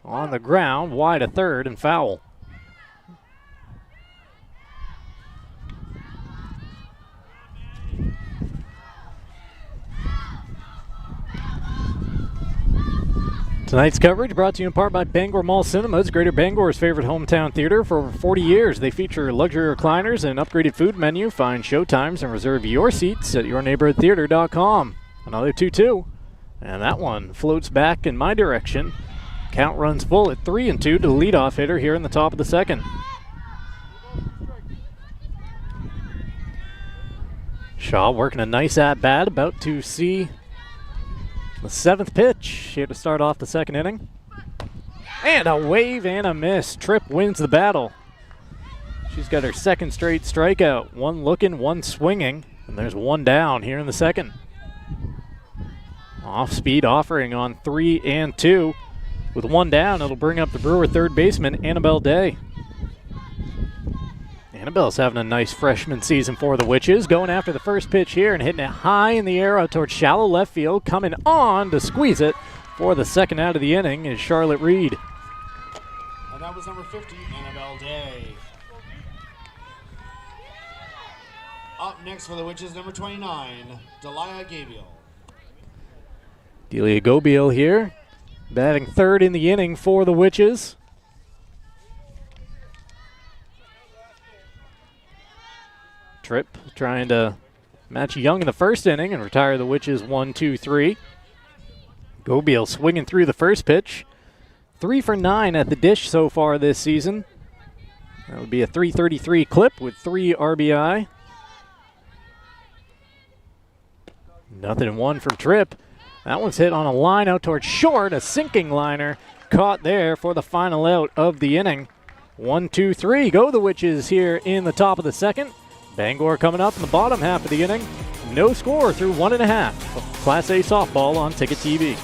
On the ground, wide of third and foul. Tonight's coverage brought to you in part by Bangor Mall Cinemas, Greater Bangor's favorite hometown theater. For over 40 years, they feature luxury recliners and an upgraded food menu. Find showtimes and reserve your seats at yourneighborhoodtheater.com. Another 2-2, and that one floats back in my direction. Count runs full at 3-2 to the leadoff hitter here in the top of the second. Shaw working a nice at-bat, about to see the 7th pitch here to start off the second inning. And a wave and a miss. Tripp wins the battle. She's got her second straight strikeout. One looking, one swinging, and there's one down here in the second. Off-speed offering on 3-2. With one down, it'll bring up the Brewer third baseman, Annabelle Day. Annabelle's having a nice freshman season for the Witches. Going after the first pitch here and hitting it high in the air out towards shallow left field. Coming on to squeeze it for the second out of the inning is Charlotte Reed. And that was number 50, Annabelle Day. Up next for the Witches, number 29, Delia Gabriel. Delia Gobiel here, batting third in the inning for the Witches. Tripp trying to match Young in the first inning and retire the Witches 1-2-3. Gobiel swinging through the first pitch. 3 for 9 at the dish so far this season. That would be a .333 clip with 3 RBI. 0-1 from Tripp. That one's hit on a line out towards short. A sinking liner caught there for the final out of the inning. 1-2-3. Go the Witches here in the top of the second. Bangor coming up in the bottom half of the inning. No score through 1.5. Class A softball on Ticket TV.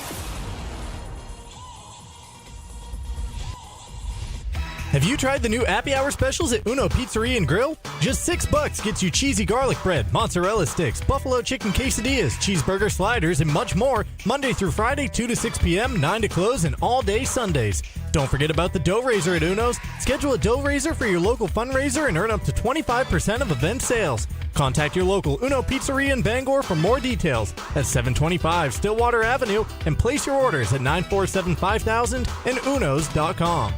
Have you tried the new Happy Hour specials at Uno Pizzeria and Grill? Just $6 gets you cheesy garlic bread, mozzarella sticks, buffalo chicken quesadillas, cheeseburger sliders, and much more. Monday through Friday, 2 to 6 p.m., 9 to close, and all day Sundays. Don't forget about the dough raiser at Uno's. Schedule a dough raiser for your local fundraiser and earn up to 25% of event sales. Contact your local Uno Pizzeria in Bangor for more details at 725 Stillwater Avenue and place your orders at 947-5000 and unos.com.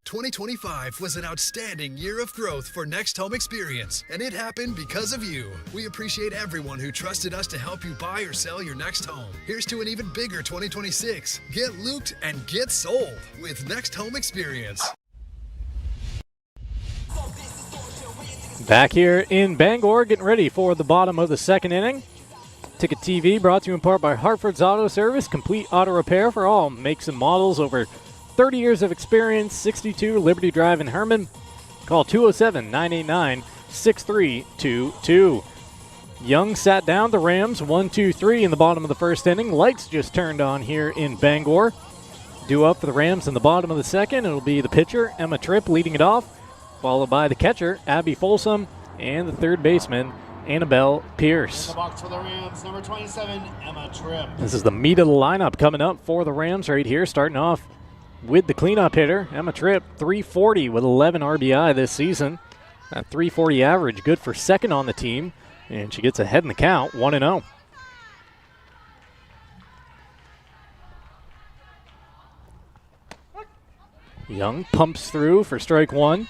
2025 was an outstanding year of growth for Next Home Experience, and it happened because of you. We appreciate everyone who trusted us to help you buy or sell your next home. Here's to an even bigger 2026. Get looped and get sold with Next Home Experience. Back here in Bangor, getting ready for the bottom of the second inning. Ticket TV brought to you in part by Hartford's Auto Service, complete auto repair for all makes and models, over 30 years of experience, 62 Liberty Drive in Herman. Call 207-989-6322. Young sat down the Rams 1-2-3 in the bottom of the first inning. Lights just turned on here in Bangor. Due up for the Rams in the bottom of the second. It'll be the pitcher, Emma Tripp, leading it off, followed by the catcher, Abby Folsom, and the third baseman, Annabelle Pierce. In the box for the Rams, number 27, Emma Tripp. This is the meat of the lineup coming up for the Rams right here, starting off with the cleanup hitter, Emma Tripp, .340 with 11 RBI this season. That .340 average, good for second on the team, and she gets ahead in the count, 1-0. Young pumps through for strike one.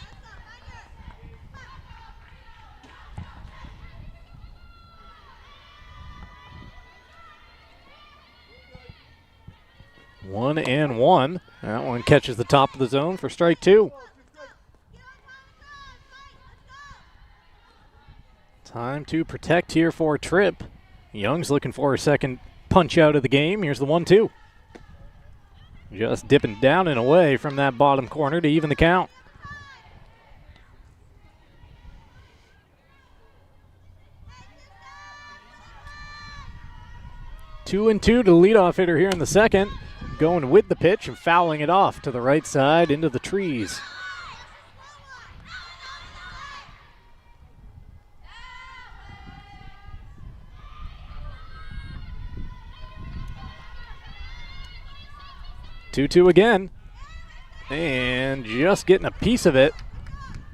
One and one. That one catches the top of the zone for strike two. Time to protect here for Tripp. Young's looking for a second punch out of the game. Here's the 1-2. Just dipping down and away from that bottom corner to even the count. Two and two to the leadoff hitter here in the second. Going with the pitch and fouling it off to the right side into the trees. Two again. And just getting a piece of it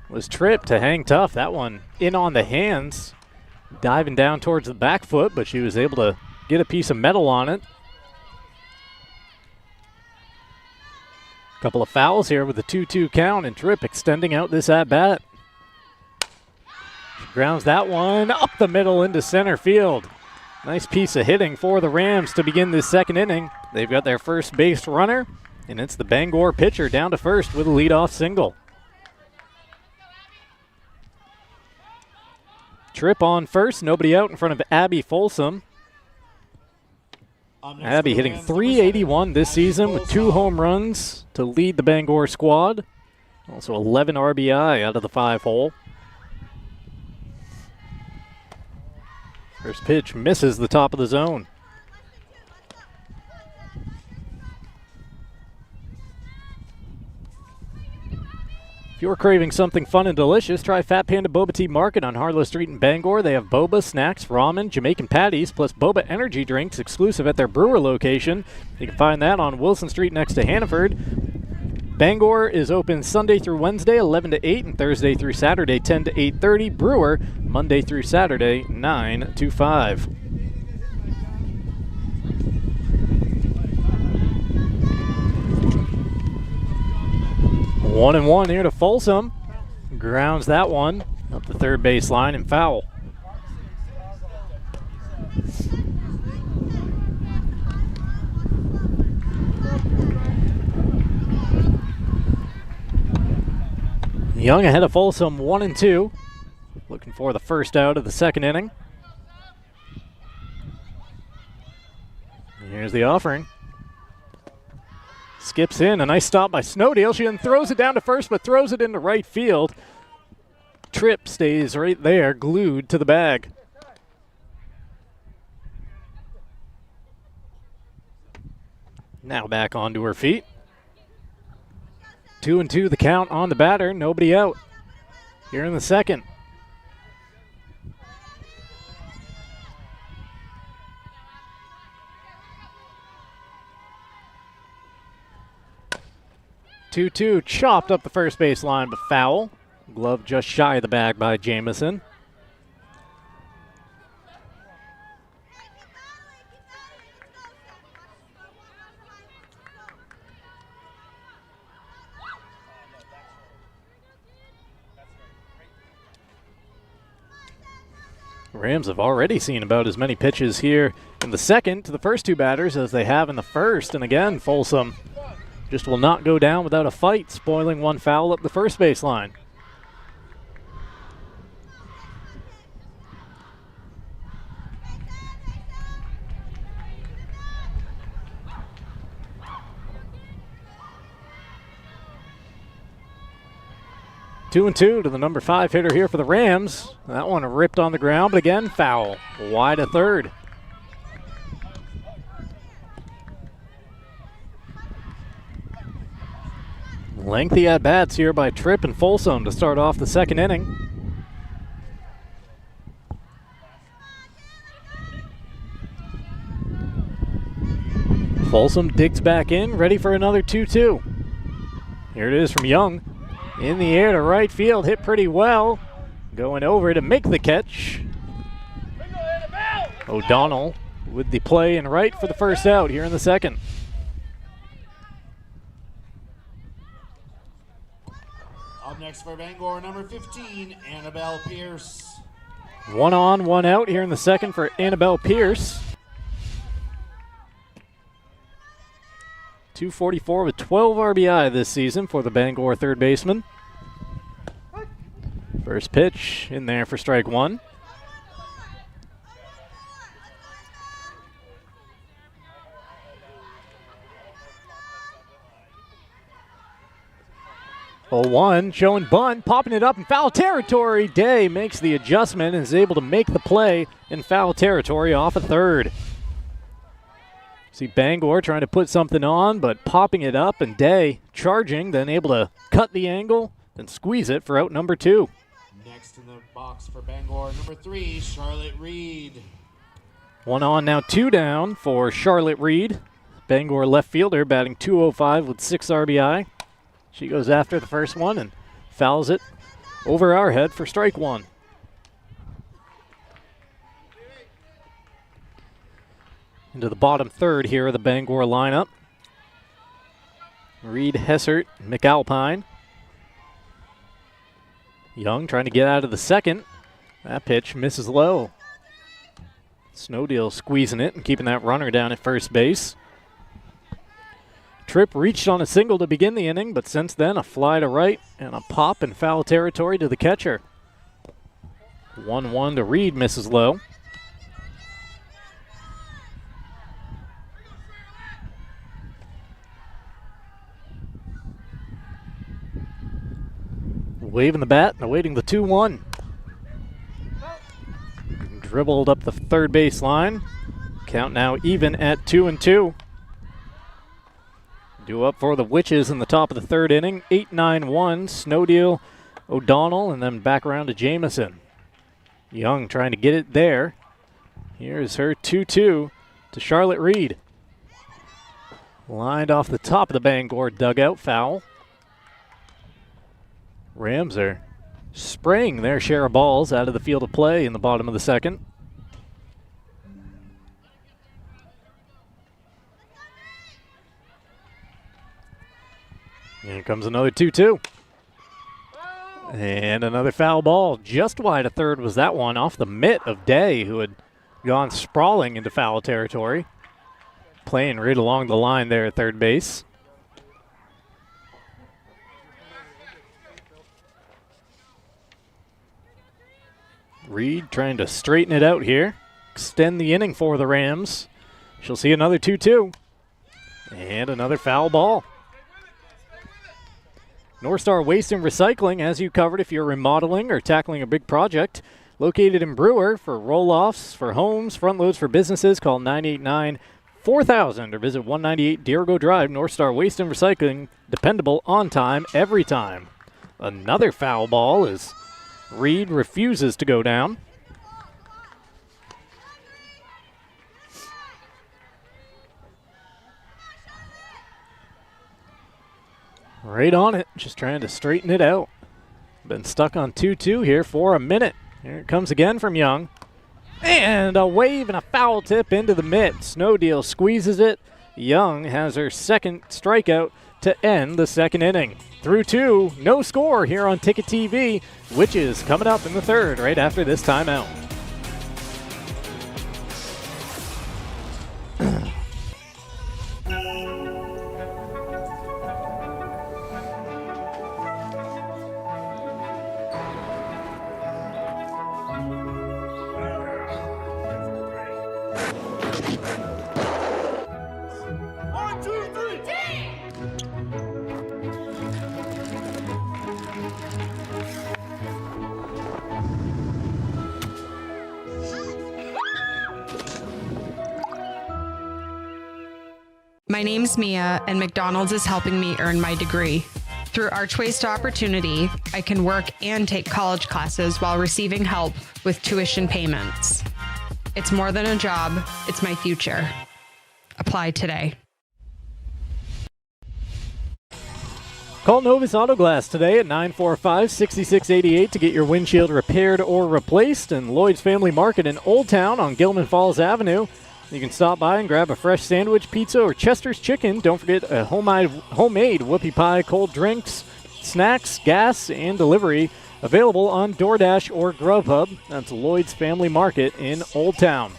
was Tripp to hang tough. That one in on the hands, diving down towards the back foot, but she was able to get a piece of metal on it. Couple of fouls here with the 2-2 count, and Tripp extending out this at-bat. She grounds that one up the middle into center field. Nice piece of hitting for the Rams to begin this second inning. They've got their first base runner, and it's the Bangor pitcher down to first with a leadoff single. Tripp on first, nobody out in front of Abby Folsom. Abby hitting .381 this season with 2 home runs to lead the Bangor squad. Also 11 RBI out of the 5-hole. First pitch misses the top of the zone. If you're craving something fun and delicious, try Fat Panda Boba Tea Market on Harlow Street in Bangor. They have boba, snacks, ramen, Jamaican patties, plus boba energy drinks exclusive at their Brewer location. You can find that on Wilson Street next to Hannaford. Bangor is open Sunday through Wednesday, 11 to 8, and Thursday through Saturday, 10 to 8:30. Brewer, Monday through Saturday, 9 to 5. One and one here to Folsom. Grounds that one up the third base line and foul. Young ahead of Folsom, 1-2. Looking for the first out of the second inning. Here's the offering. Skips in, a nice stop by Snowdale. She then throws it down to first, but throws it into right field. Tripp stays right there, glued to the bag. Now back onto her feet. 2-2 the count on the batter, nobody out. Here in the second. Two chopped up the first base line, but foul. Glove just shy of the bag by Jamison. Rams have already seen about as many pitches here in the second to the first two batters as they have in the first. And again, Folsom just will not go down without a fight, spoiling one foul up the first base line. Two and two to the number 5 hitter here for the Rams. That one ripped on the ground, but again, foul. Wide of third. Lengthy at-bats here by Tripp and Folsom to start off the second inning. Folsom digs back in, ready for another 2-2. Here it is from Young. In the air to right field, hit pretty well. Going over to make the catch. O'Donnell with the play in right for the first out here in the second. Up next for Bangor, number 15, Annabelle Pierce. 1 on, 1 out here in the second for Annabelle Pierce. 244 with 12 RBI this season for the Bangor third baseman. First pitch in there for strike one. Oh, 1 showing bunt, popping it up in foul territory. Day makes the adjustment and is able to make the play in foul territory off a third. See Bangor trying to put something on, but popping it up, and Day charging, then able to cut the angle and squeeze it for out number 2. Next in the box for Bangor, number 3, Charlotte Reed. 1 on, now 2 down for Charlotte Reed. Bangor left fielder batting .205 with 6 RBI. She goes after the first one and fouls it over our head for strike one. Into the bottom third here of the Bangor lineup. Reed, Hessert, McAlpine. Young trying to get out of the second. That pitch misses low. Snowdale squeezing it and keeping that runner down at first base. Tripp reached on a single to begin the inning, but since then a fly to right and a pop in foul territory to the catcher. 1-1 to Reed, misses low. Waving the bat and awaiting the 2-1. Dribbled up the third base line. Count now even at 2-2. Due up for the Witches in the top of the third inning. 8-9-1, Snowdeal, O'Donnell, and then back around to Jamison. Young trying to get it there. Here's her 2-2 to Charlotte Reed. Lined off the top of the Bangor dugout, foul. Rams are spraying their share of balls out of the field of play in the bottom of the second. Here comes another 2-2. And another foul ball. Just wide of third was that one, off the mitt of Day, who had gone sprawling into foul territory. Playing right along the line there at third base. Reed trying to straighten it out here. Extend the inning for the Rams. She'll see another 2-2. And another foul ball. North Star Waste and Recycling has you covered if you're remodeling or tackling a big project. Located in Brewer for roll-offs, for homes, front loads for businesses. Call 989-4000 or visit 198 Dirigo Drive. North Star Waste and Recycling, dependable, on time, every time. Another foul ball as Reed refuses to go down. Right on it, just trying to straighten it out. Been stuck on 2-2 here for a minute. Here it comes again from Young. And a wave and a foul tip into the mitt. Snowdeal squeezes it. Young has her second strikeout to end the second inning. Through two, no score here on Ticket TV, which is coming up in the third right after this timeout. My name's Mia, and McDonald's is helping me earn my degree. Through Archways to Opportunity, I can work and take college classes while receiving help with tuition payments. It's more than a job, it's my future. Apply today. Call Novus Auto Glass today at 945-6688 to get your windshield repaired or replaced. And Lloyd's Family Market in Old Town on Gilman Falls Avenue. You can stop by and grab a fresh sandwich, pizza, or Chester's chicken. Don't forget a homemade whoopie pie, cold drinks, snacks, gas, and delivery. Available on DoorDash or Grubhub. That's Lloyd's Family Market in Old Town.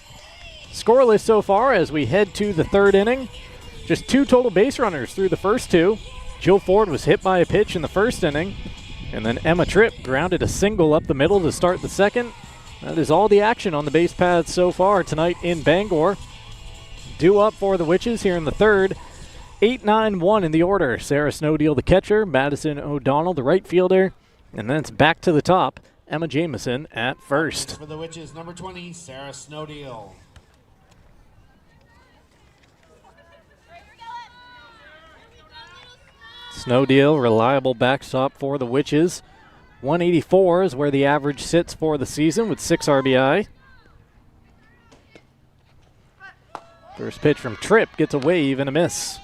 Scoreless so far as we head to the third inning. Just two total base runners through the first two. Jill Ford was hit by a pitch in the first inning. And then Emma Tripp grounded a single up the middle to start the second. That is all the action on the base paths so far tonight in Bangor. Due up for the Witches here in the third. 8-9-1 in the order. Sarah Snowdeal, the catcher. Madison O'Donnell, the right fielder. And then it's back to the top. Emma Jamison at first. For the Witches, number 20, Sarah Snowdeal. Snowdeal, reliable backstop for the Witches. 184 is where the average sits for the season with 6 RBI. First pitch from Tripp gets a wave and a miss.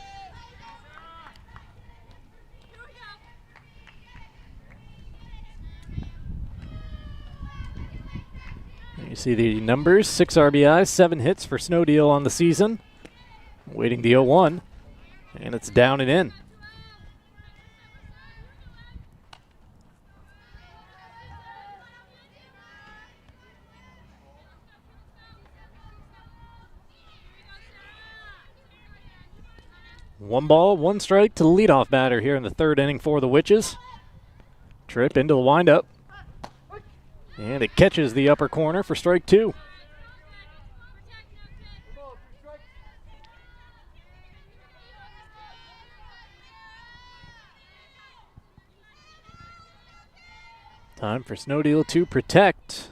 You see the numbers, 6 RBIs, 7 hits for Snowdeal on the season. Waiting the 0-1, and it's down and in. One ball, one strike to the leadoff batter here in the third inning for the Witches. Tripp into the windup. And it catches the upper corner for strike two. Time for Snowdeal to protect.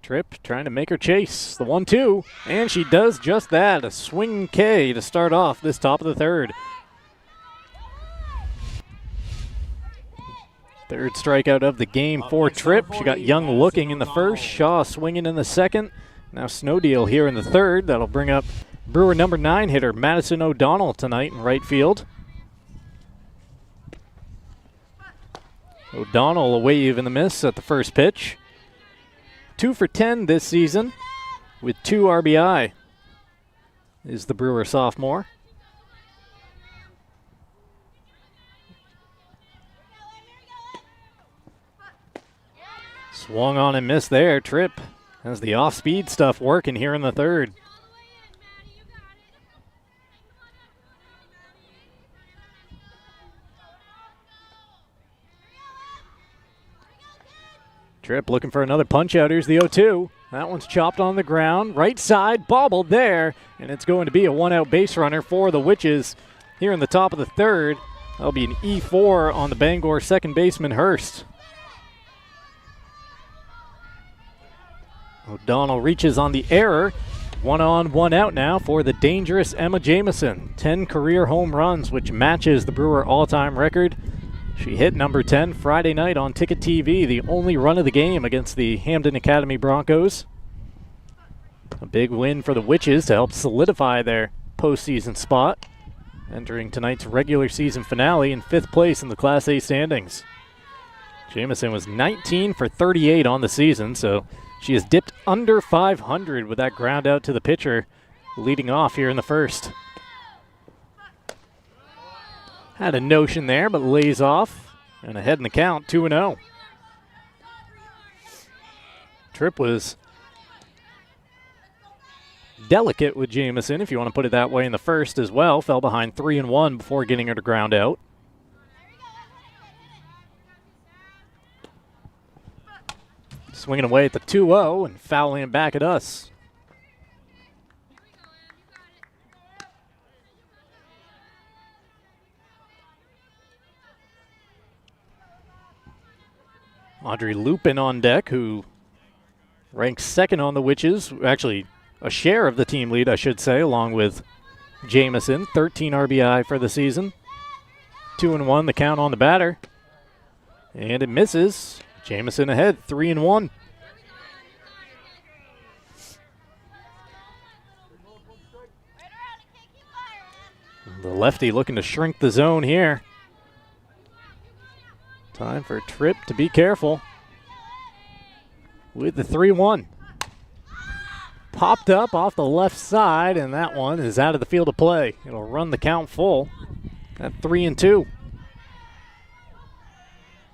Tripp trying to make her chase. The 1-2, and she does just that. A swing K to start off this top of the third. Third strikeout of the game for Tripp. She got Young looking in the first, Shaw swinging in the second. Now Snowdeal here in the third. That'll bring up Brewer number 9 hitter Madison O'Donnell tonight in right field. O'Donnell a wave in the miss at the first pitch. 2 for 10 this season with 2 RBI is the Brewer sophomore. Swung on and missed there. Tripp has the off-speed stuff working here in the third. Tripp looking for another punch out. Here's the 0-2. That one's chopped on the ground. Right side, bobbled there. And it's going to be a one-out base runner for the Witches here in the top of the third. That'll be an E4 on the Bangor second baseman Hurst. O'Donnell reaches on the error. 1 on, 1 out now for the dangerous Emma Jamieson. 10 career home runs, which matches the Brewer all-time record. She hit number 10 Friday night on Ticket TV, the only run of the game against the Hamden Academy Broncos. A big win for the Witches to help solidify their postseason spot, entering tonight's regular season finale in 5th place in the Class A standings. Jamieson was 19 for 38 on the season, so she has dipped under 500 with that ground out to the pitcher leading off here in the first. Had a notion there, but lays off. And ahead in the count, 2-0. Tripp was delicate with Jamieson, if you want to put it that way, in the first as well. Fell behind 3-1 before getting her to ground out. Swinging away at the 2-0 and fouling it back at us. Audrey Lupin on deck, who ranks second on the Witches. Actually, a share of the team lead, I should say, along with Jamieson. 13 RBI for the season. 2-1 the count on the batter. And it misses. Jamieson ahead, 3-1. The lefty looking to shrink the zone here. Time for Tripp to be careful with the 3-1. Popped up off the left side, and that one is out of the field of play. It'll run the count full at 3-2.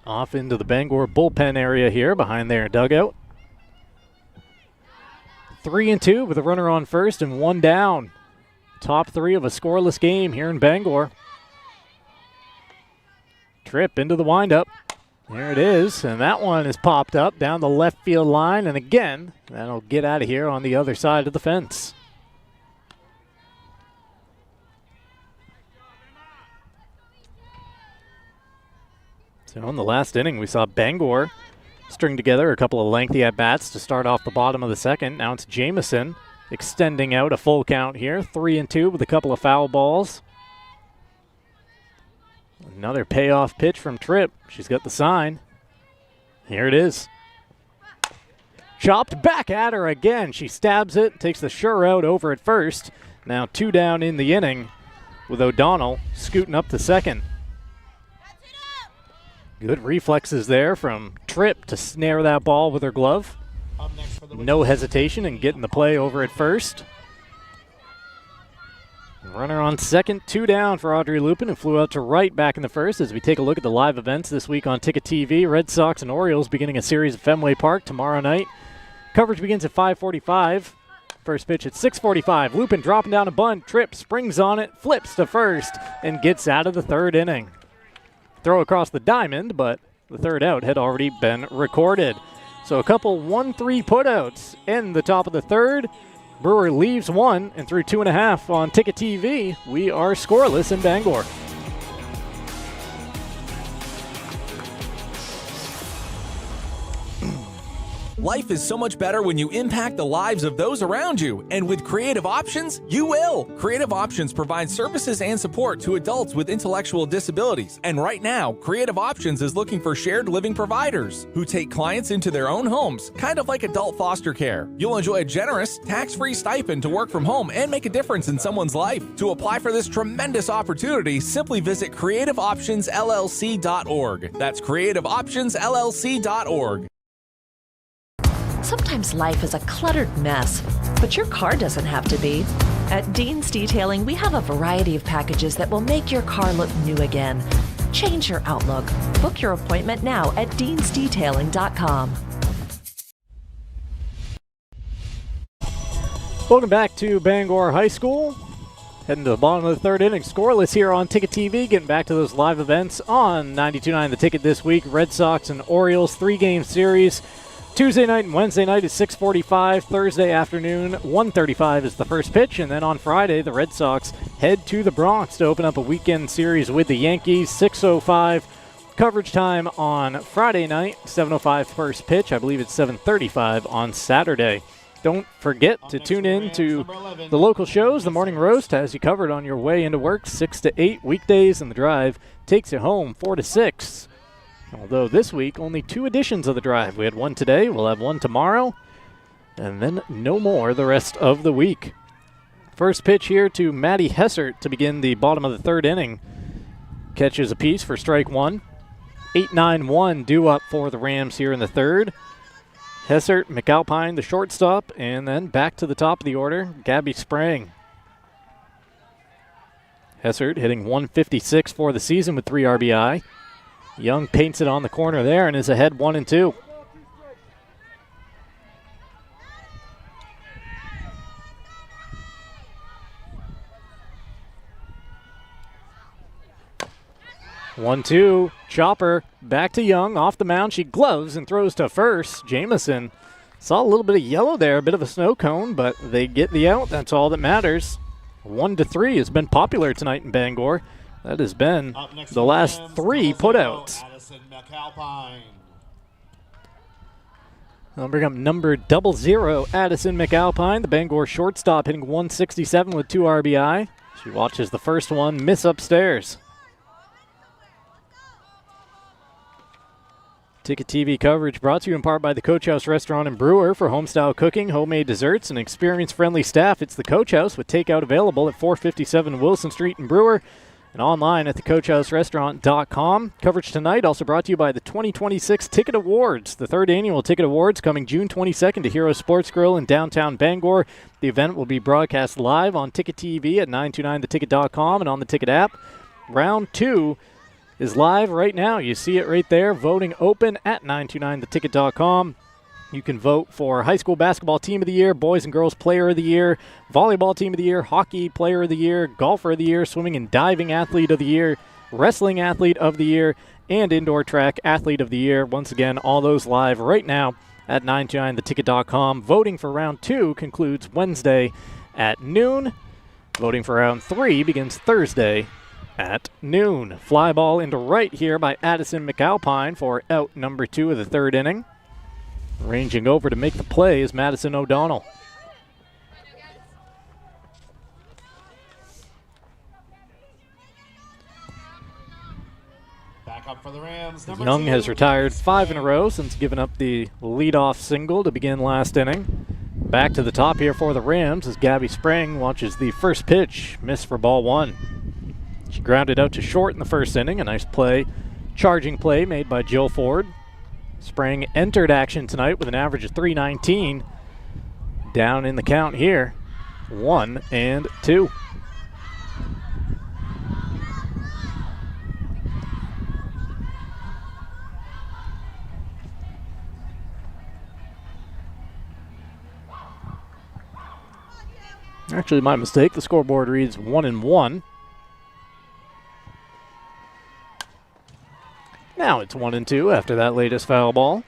Off into the Bangor bullpen area here behind their dugout. 3-2 with a runner on first and 1 down. Top 3 of a scoreless game here in Bangor. Tripp into the windup. There it is, and that one is popped up down the left field line, and again, that'll get out of here on the other side of the fence. So in the last inning, we saw Bangor string together a couple of lengthy at-bats to start off the bottom of the second. Now it's Jamieson extending out a full count here, 3-2 with a couple of foul balls. Another payoff pitch from Tripp. She's got the sign. Here it is. Chopped back at her again. She stabs it, takes the sure out over at first. Now 2 down in the inning with O'Donnell scooting up to second. Good reflexes there from Tripp to snare that ball with her glove. No hesitation in getting the play over at first. Runner on second, 2 down for Audrey Lupin, who flew out to right back in the first. As we take a look at the live events this week on Ticket TV, Red Sox and Orioles beginning a series at Fenway Park tomorrow night. Coverage begins at 5:45. First pitch at 6:45. Lupin dropping down a bunt. Tripp springs on it, flips to first, and gets out of the third inning. Throw across the diamond, but the third out had already been recorded. So a couple 1-3 putouts in the top of the third. Brewer leaves 1, and through 2.5 on Ticket TV, we are scoreless in Bangor. Life is so much better when you impact the lives of those around you, and with Creative Options, you will. Creative Options provides services and support to adults with intellectual disabilities, and right now, Creative Options is looking for shared living providers who take clients into their own homes, kind of like adult foster care. You'll enjoy a generous, tax-free stipend to work from home and make a difference in someone's life. To apply for this tremendous opportunity, simply visit creativeoptionsllc.org. That's creativeoptionsllc.org. Sometimes life is a cluttered mess, but your car doesn't have to be. At Dean's Detailing, we have a variety of packages that will make your car look new again. Change your outlook. Book your appointment now at deansdetailing.com. Welcome back to Bangor High School. Heading to the bottom of the third inning. Scoreless here on Ticket TV. Getting back to those live events on 92.9 The Ticket this week. Red Sox and Orioles 3-game series. Tuesday night and Wednesday night is 6:45. Thursday afternoon, 1:35 is the first pitch. And then on Friday, the Red Sox head to the Bronx to open up a weekend series with the Yankees. 6:05 coverage time on Friday night. 7:05 first pitch. I believe it's 7:35 on Saturday. Don't forget to tune in to the local shows. The Morning Roast has you covered on your way into work 6 to 8 weekdays, and The Drive takes you home 4 to 6. Although this week, only 2 editions of The Drive. We had one today, we'll have one tomorrow, and then no more the rest of the week. First pitch here to Matty Hessert to begin the bottom of the third inning. Catches a piece for strike one. 8-9-1 due up for the Rams here in the third. Hessert, McAlpine, the shortstop, and then back to the top of the order, Gabby Sprang. Hessert hitting 156 for the season with 3 RBI. Young paints it on the corner there and is ahead 1-2. One-two, chopper back to Young off the mound. She gloves and throws to first. Jamison saw a little bit of yellow there, a bit of a snow cone, but they get the out. That's all that matters. 1-3 has been popular tonight in Bangor. That has been the last 3 putouts. I'll bring up number 00, Addison McAlpine, the Bangor shortstop, hitting 167 with 2 RBI. She watches the first one miss upstairs. Ticket TV coverage brought to you in part by the Coach House Restaurant and Brewer. For homestyle cooking, homemade desserts, and experience-friendly staff, it's the Coach House with takeout available at 457 Wilson Street in Brewer and online at thecoachhouserestaurant.com. Coverage tonight also brought to you by the 2026 Ticket Awards. The 3rd annual Ticket Awards coming June 22nd to Hero Sports Grill in downtown Bangor. The event will be broadcast live on Ticket TV at 929theticket.com and on the Ticket app. Round 2 is live right now. You see it right there. Voting open at 929theticket.com. You can vote for High School Basketball Team of the Year, Boys and Girls Player of the Year, Volleyball Team of the Year, Hockey Player of the Year, Golfer of the Year, Swimming and Diving Athlete of the Year, Wrestling Athlete of the Year, and Indoor Track Athlete of the Year. Once again, all those live right now at 929theticket.com. Voting for Round 2 concludes Wednesday at noon. Voting for Round 3 begins Thursday at noon. Fly ball into right here by Addison McAlpine for out number 2 of the 3rd inning. Ranging over to make the play is Madison O'Donnell. Back up for the Rams. Young has retired 5 in a row since giving up the leadoff single to begin last inning. Back to the top here for the Rams as Gabby Sprang watches the first pitch miss for ball 1. She grounded out to short in the first inning. A nice play, charging play made by Jill Ford. Sprang entered action tonight with an average of .319. Down in the count here, 1-2. Actually, my mistake. The scoreboard reads 1-1. Now it's 1-2 after that latest foul ball.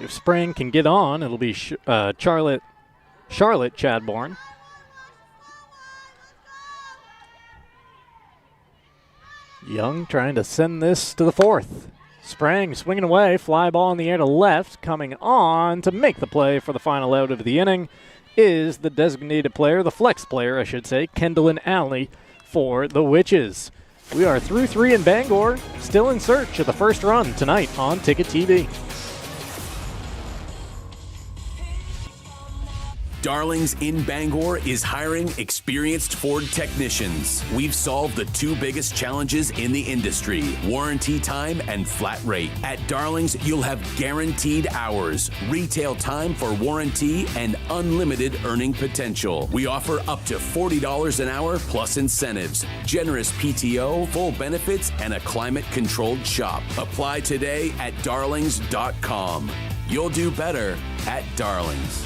If Sprang can get on, it'll be Charlotte Chadbourne. Young trying to send this to the 4th. Sprang swinging away, fly ball in the air to left, coming on to make the play for the final out of the inning is the designated player, the flex player, I should say, Kendallin Alley for the Witches. We are through 3 in Bangor, still in search of the first run tonight on Ticket TV. Darlings in Bangor is hiring experienced Ford technicians. We've solved the 2 biggest challenges in the industry, warranty time and flat rate. At Darlings, you'll have guaranteed hours, retail time for warranty, and unlimited earning potential. We offer up to $40 an hour plus incentives, generous PTO, full benefits, and a climate-controlled shop. Apply today at darlings.com. You'll do better at Darlings.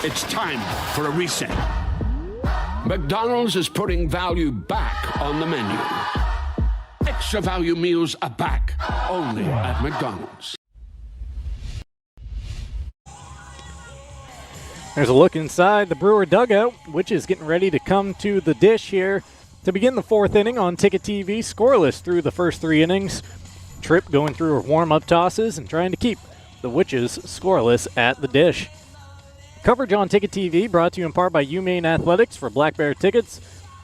It's time for a reset. McDonald's is putting value back on the menu. Extra value meals are back, only at McDonald's. There's a look inside the Brewer dugout, which is getting ready to come to the dish here to begin the 4th inning on Ticket TV. Scoreless through the first 3 innings. Tripp going through her warm-up tosses and trying to keep the Witches scoreless at the dish. Coverage on Ticket TV brought to you in part by Maine Athletics. For Black Bear tickets,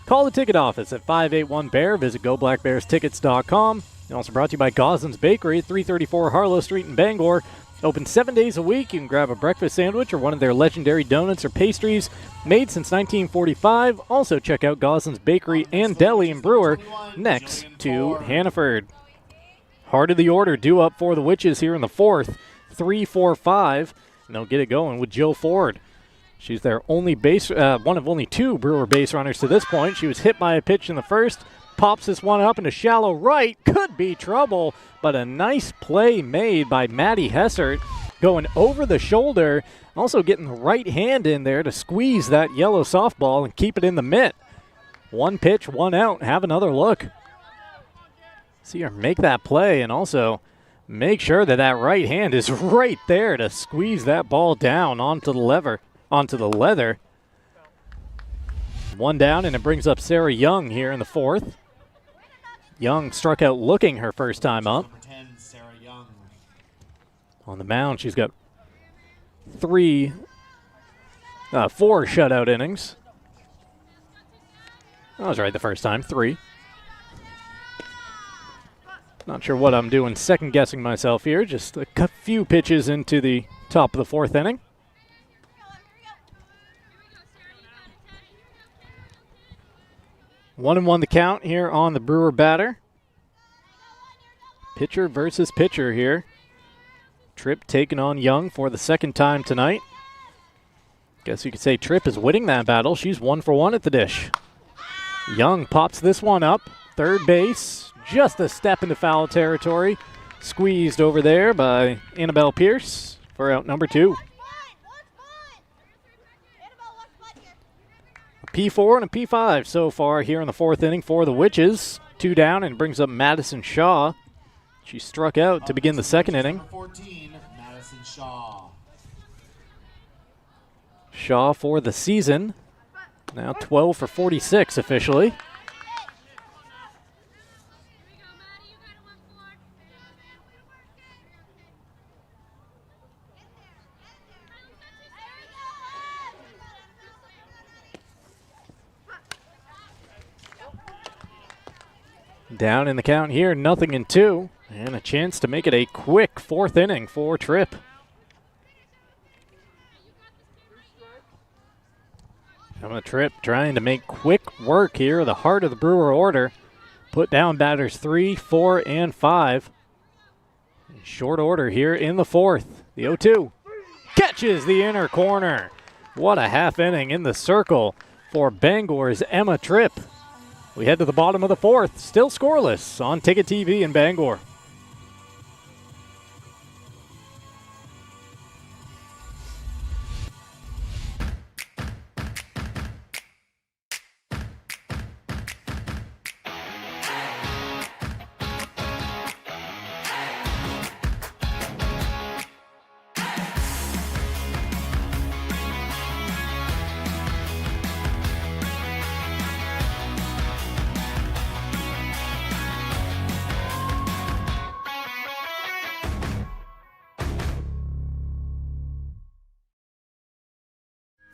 call the ticket office at 581-BEAR. Visit GoBlackBearsTickets.com. And also brought to you by Goslin's Bakery at 334 Harlow Street in Bangor. Open 7 days a week. You can grab a breakfast sandwich or one of their legendary donuts or pastries made since 1945. Also check out Goslin's Bakery and Deli in Brewer next to Hannaford. Heart of the order due up for the Witches here in the 4th. 3-4-5. And they'll get it going with Jill Ford. She's their only one of only 2 Brewer base runners to this point. She was hit by a pitch in the first, pops this one up in a shallow right. Could be trouble, but a nice play made by Maddie Hessert, going over the shoulder, also getting the right hand in there to squeeze that yellow softball and keep it in the mitt. 1 pitch, 1 out. Have another look. See her make that play and also make sure that that right hand is right there to squeeze that ball down onto the leather. 1 down, and it brings up Sarah Young here in the 4th. Young struck out looking her first time up. Number 10, Sarah Young. On the mound, she's got 4 shutout innings. I was right the first time, 3. Not sure what I'm doing, second-guessing myself here. Just a few pitches into the top of the 4th inning. One and 1 the count here on the Brewer batter. Pitcher versus pitcher here. Tripp taking on Young for the 2nd time tonight. Guess you could say Tripp is winning that battle. She's 1 for 1 at the dish. Young pops this one up. Third base. Just a step into foul territory. Squeezed over there by Annabelle Pierce for out number 2. A P4 and a P5 so far here in the 4th inning for the Witches. 2 down, and brings up Madison Shaw. She struck out to begin the 2nd inning. 14, Madison Shaw. Shaw for the season. Now 12 for 46 officially. Down in the count here, 0-2, and a chance to make it a quick 4th inning for Tripp. Emma Tripp trying to make quick work here, the heart of the Brewer order. Put down batters 3, 4, and 5. In short order here in the 4th. The 0-2 catches the inner corner. What a half inning in the circle for Bangor's Emma Tripp. We head to the bottom of the 4th, still scoreless on Ticket TV in Bangor.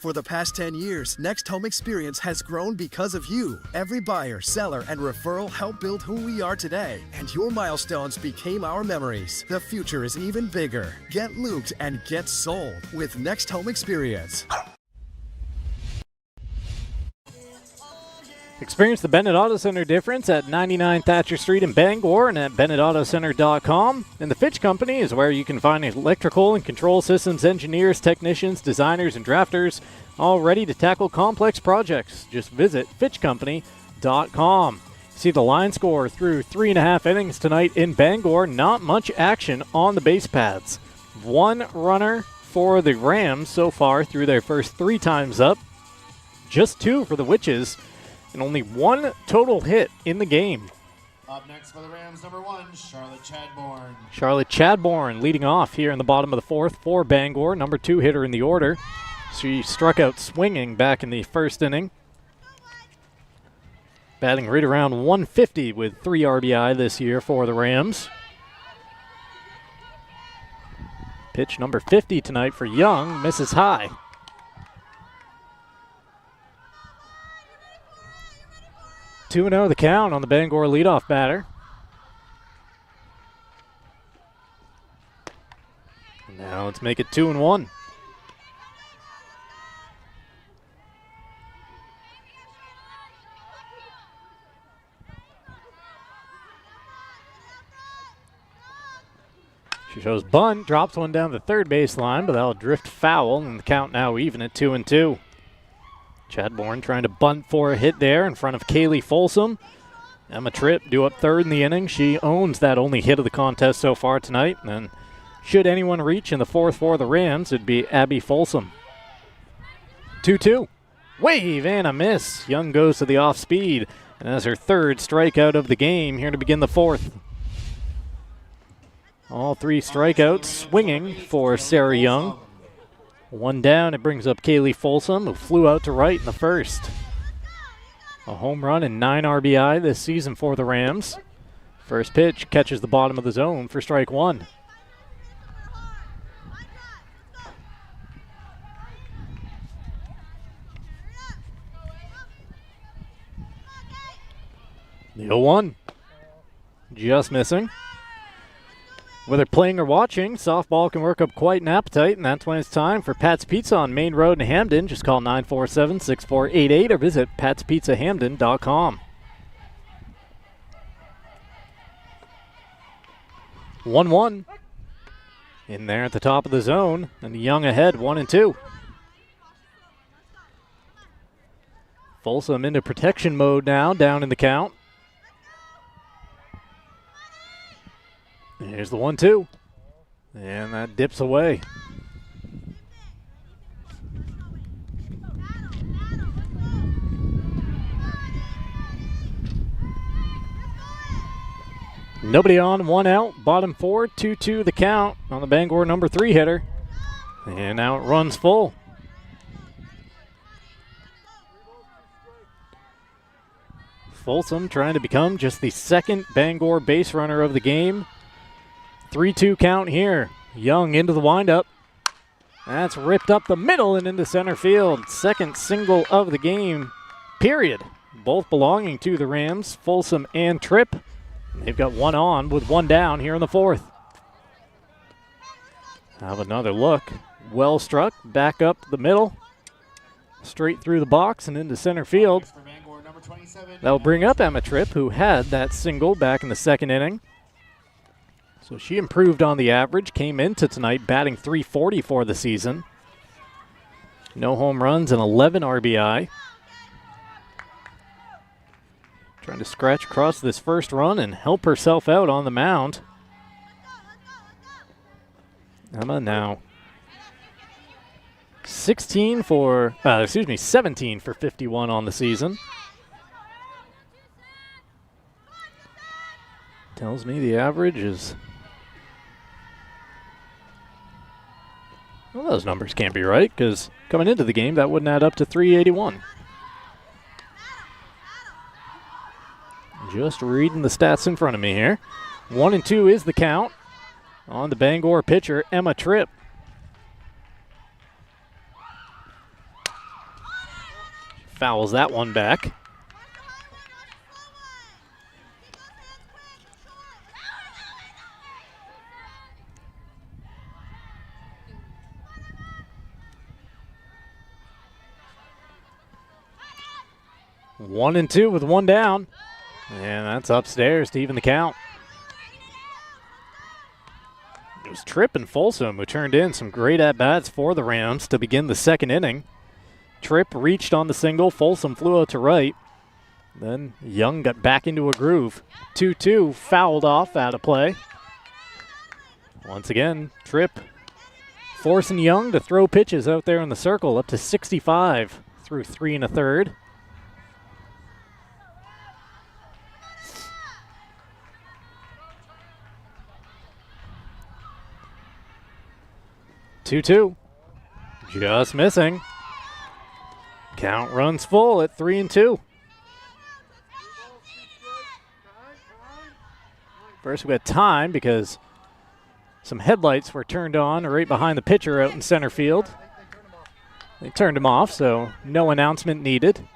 For the past 10 years, Next Home Experience has grown because of you. Every buyer, seller, and referral helped build who we are today, and your milestones became our memories. The future is even bigger. Get lubed and get sold with Next Home Experience. Experience the Bennett Auto Center difference at 99 Thatcher Street in Bangor and at BennettAutoCenter.com. And the Fitch Company is where you can find electrical and control systems engineers, technicians, designers, and drafters all ready to tackle complex projects. Just visit FitchCompany.com. See the line score through 3.5 innings tonight in Bangor. Not much action on the base paths. One runner for the Rams so far through their first 3 times up. Just 2 for the Witches. And only 1 total hit in the game. Up next for the Rams, number 1, Charlotte Chadbourne. Charlotte Chadbourne leading off here in the bottom of the 4th for Bangor, number 2 hitter in the order. She struck out swinging back in the first inning. Batting right around 150 with 3 RBI this year for the Rams. Pitch number 50 tonight for Young, misses high. 2-0 the count on the Bangor leadoff batter. Now let's make it 2-1. She shows bunt, drops one down the third baseline, but that'll drift foul, and the count now even at 2-2. Chadbourne trying to bunt for a hit there in front of Kaylee Folsom. Emma Tripp due up third in the inning. She owns that only hit of the contest so far tonight. And should anyone reach in the 4th for the Rams, it'd be Abby Folsom. 2-2. Wave and a miss. Young goes to the off speed and has her 3rd strikeout of the game here to begin the 4th. All 3 strikeouts swinging for Sarah Young. 1 down, it brings up Kaylee Folsom, who flew out to right in the 1st. A home run and 9 RBI this season for the Rams. First pitch catches the bottom of the zone for strike 1. The 0-1. Just missing. Whether playing or watching, softball can work up quite an appetite, and that's when it's time for Pat's Pizza on Maine Road in Hamden. Just call 947-6488 or visit patspizzahamden.com. 1-1. In there at the top of the zone, and Young ahead, 1-2. Folsom into protection mode now, down in the count. Here's the 1-2. And that dips away. Nobody on, 1 out. Bottom 4, 2-2 the count on the Bangor number 3 hitter. And now it runs full. Folsom trying to become just the 2nd Bangor base runner of the game. 3-2 count here. Young into the windup. That's ripped up the middle and into center field. 2nd single of the game, period. Both belonging to the Rams, Folsom and Tripp. They've got 1 on with 1 down here in the 4th. Have another look. Well struck, back up the middle. Straight through the box and into center field. That'll bring up Emma Tripp, who had that single back in the 2nd inning. So she improved on the average, came into tonight batting .340 for the season. No home runs and 11 RBI. Trying to scratch across this first run and help herself out on the mound. Emma now 17 for 51 on the season. Tells me the average is... Well, those numbers can't be right, because coming into the game, that wouldn't add up to 381. Just reading the stats in front of me here. 1-2 is the count on the Bangor pitcher, Emma Tripp. fouls that one back. One and two with one down. And that's upstairs to even the count. It was Tripp and Folsom who turned in some great at-bats for the Rams to begin the second inning. Tripp reached on the single. Folsom flew out to right. Then Young got back into a groove. 2-2 fouled off out of play. Once again, Tripp forcing Young to throw pitches out there in the circle up to 65 through 3 1/3. Two, just missing. Count runs full at 3-2. First we got time because some headlights were turned on right behind the pitcher out in center field. They turned them off, so no announcement needed.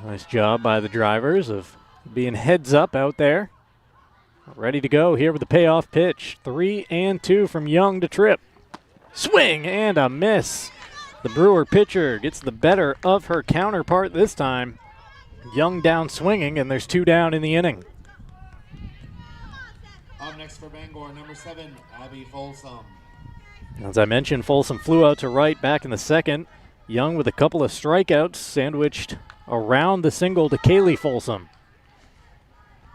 Nice job by the drivers of being heads up out there. Ready to go here with the payoff pitch. 3-2 from Young to Tripp. Swing and a miss. The Brewer pitcher gets the better of her counterpart this time. Young down swinging, and there's 2 down in the inning. Up next for Bangor, number 7, Abby Folsom. As I mentioned, Folsom flew out to right back in the second. Young with a couple of strikeouts sandwiched around the single to Kaylee Folsom.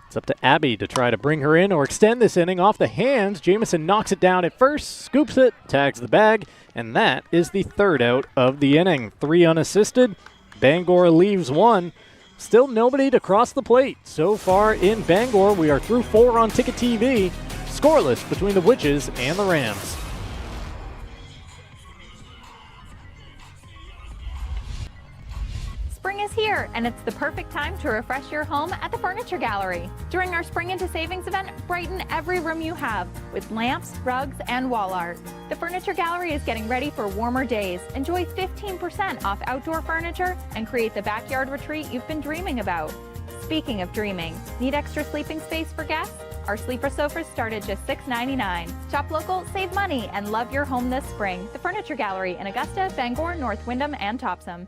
It's up to Abby to try to bring her in or extend this inning off the hands. Jamison knocks it down at first, scoops it, tags the bag, and that is the 3rd out of the inning. 3 unassisted. Bangor leaves 1. Still nobody to cross the plate. So far in Bangor, we are through 4 on Ticket TV. Scoreless between the Witches and the Rams. Spring is here, and it's the perfect time to refresh your home at the Furniture Gallery. During our Spring into Savings event, brighten every room you have with lamps, rugs, and wall art. The Furniture Gallery is getting ready for warmer days. Enjoy 15% off outdoor furniture and create the backyard retreat you've been dreaming about. Speaking of dreaming, need extra sleeping space for guests? Our sleeper sofas start at just $6.99. Shop local, save money, and love your home this spring. The Furniture Gallery in Augusta, Bangor, North Windham, and Topsom.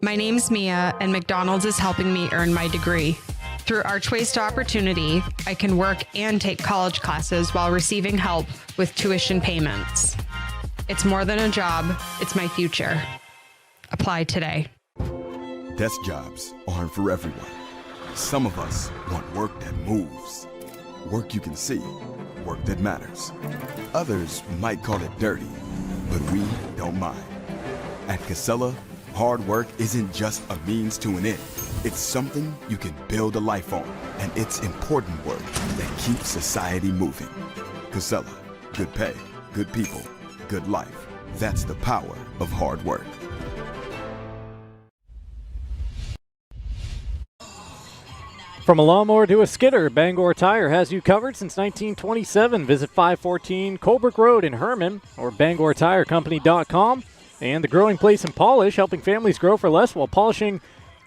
My name's Mia, and McDonald's is helping me earn my degree. Through Archways to Opportunity, I can work and take college classes while receiving help with tuition payments. It's more than a job, it's my future. Apply today. Desk jobs aren't for everyone. Some of us want work that moves, work you can see, work that matters. Others might call it dirty, but we don't mind. At Casella, hard work isn't just a means to an end. It's something you can build a life on, and it's important work that keeps society moving. Casella, good pay, good people, good life. That's the power of hard work. From a lawnmower to a skidder, Bangor Tire has you covered since 1927. Visit 514 Colebrook Road in Herman or BangorTireCompany.com. And The Growing Place in Polish, helping families grow for less while polishing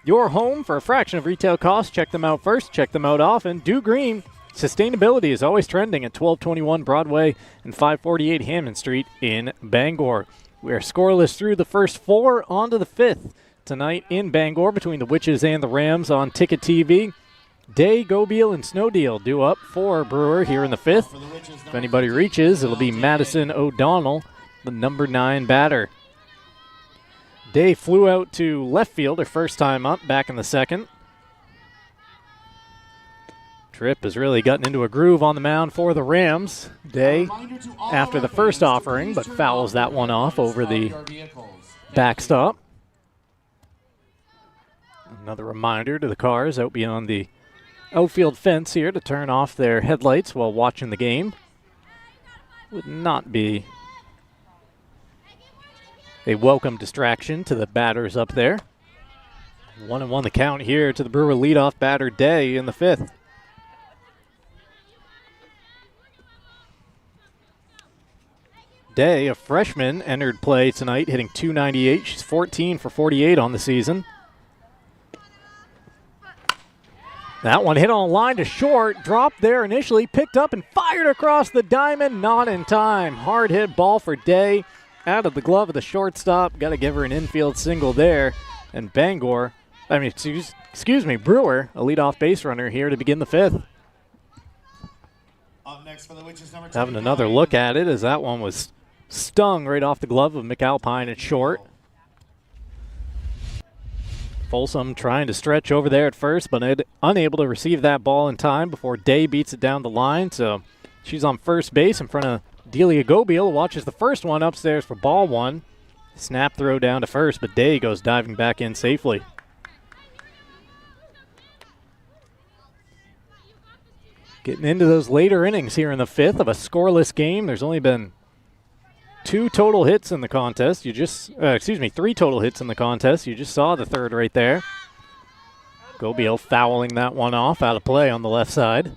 your home for a fraction of retail costs. Check them out first. Check them out often. Do Green. Sustainability is always trending at 1221 Broadway and 548 Hammond Street in Bangor. We are scoreless through the first 4, on to the 5th tonight in Bangor between the Witches and the Rams on Ticket TV. Day, Gobeal, and Snowdeal due up for Brewer here in the 5th. If anybody reaches, it'll be Madison O'Donnell, the number 9 batter. Day flew out to left field, her first time up, back in the second. Tripp has really gotten into a groove on the mound for the Rams. Day, after the first offering, but fouls that one off over the backstop. Another reminder to the cars out beyond the outfield fence here to turn off their headlights while watching the game. Would not be a welcome distraction to the batters up there. 1-1 the count here to the Brewer leadoff batter Day in the 5th. Day, a freshman, entered play tonight, hitting .298. She's 14 for 48 on the season. That one hit on line to short, dropped there initially, picked up and fired across the diamond, not in time. Hard hit ball for Day, out of the glove of the shortstop. Got to give her an infield single there. And Brewer, a leadoff base runner here to begin the fifth. Up next for the Witches, number Having another look at it as that one was stung right off the glove of McAlpine at short. Folsom trying to stretch over there at first, but unable to receive that ball in time before Day beats it down the line. So she's on first base in front of Delia Gobiel, watches the first one upstairs for ball one. Snap throw down to first, but Day goes diving back in safely. Getting into those later innings here in the fifth of a scoreless game. There's only been three total hits in the contest. You just saw the third right there. Gobiel fouling that one off, out of play on the left side.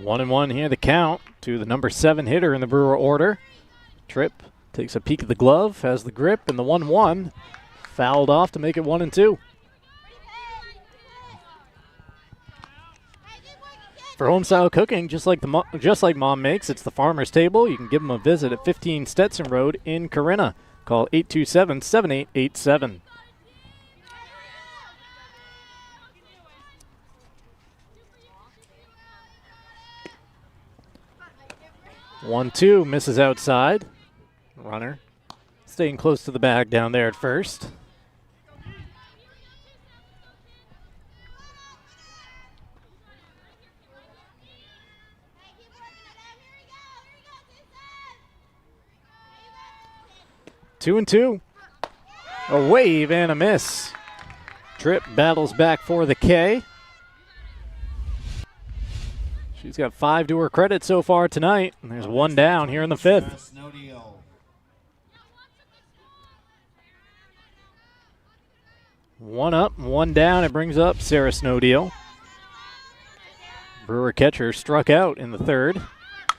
One and one here, the count to the number 7 hitter in the Brewer order. Tripp takes a peek at the glove, has the grip, and the 1-1 fouled off to make it 1-2. For home-style cooking, just like Mom makes, it's the Farmer's Table. You can give them a visit at 15 Stetson Road in Corinna. Call 827-7887. One-two misses outside. Runner staying close to the bag down there at first. Two and two. A wave and a miss. Tripp battles back for the K. She's got 5 to her credit so far tonight, and there's one down here in the fifth. One up, one down. It brings up Sarah Snowdeal. Brewer catcher struck out in the third.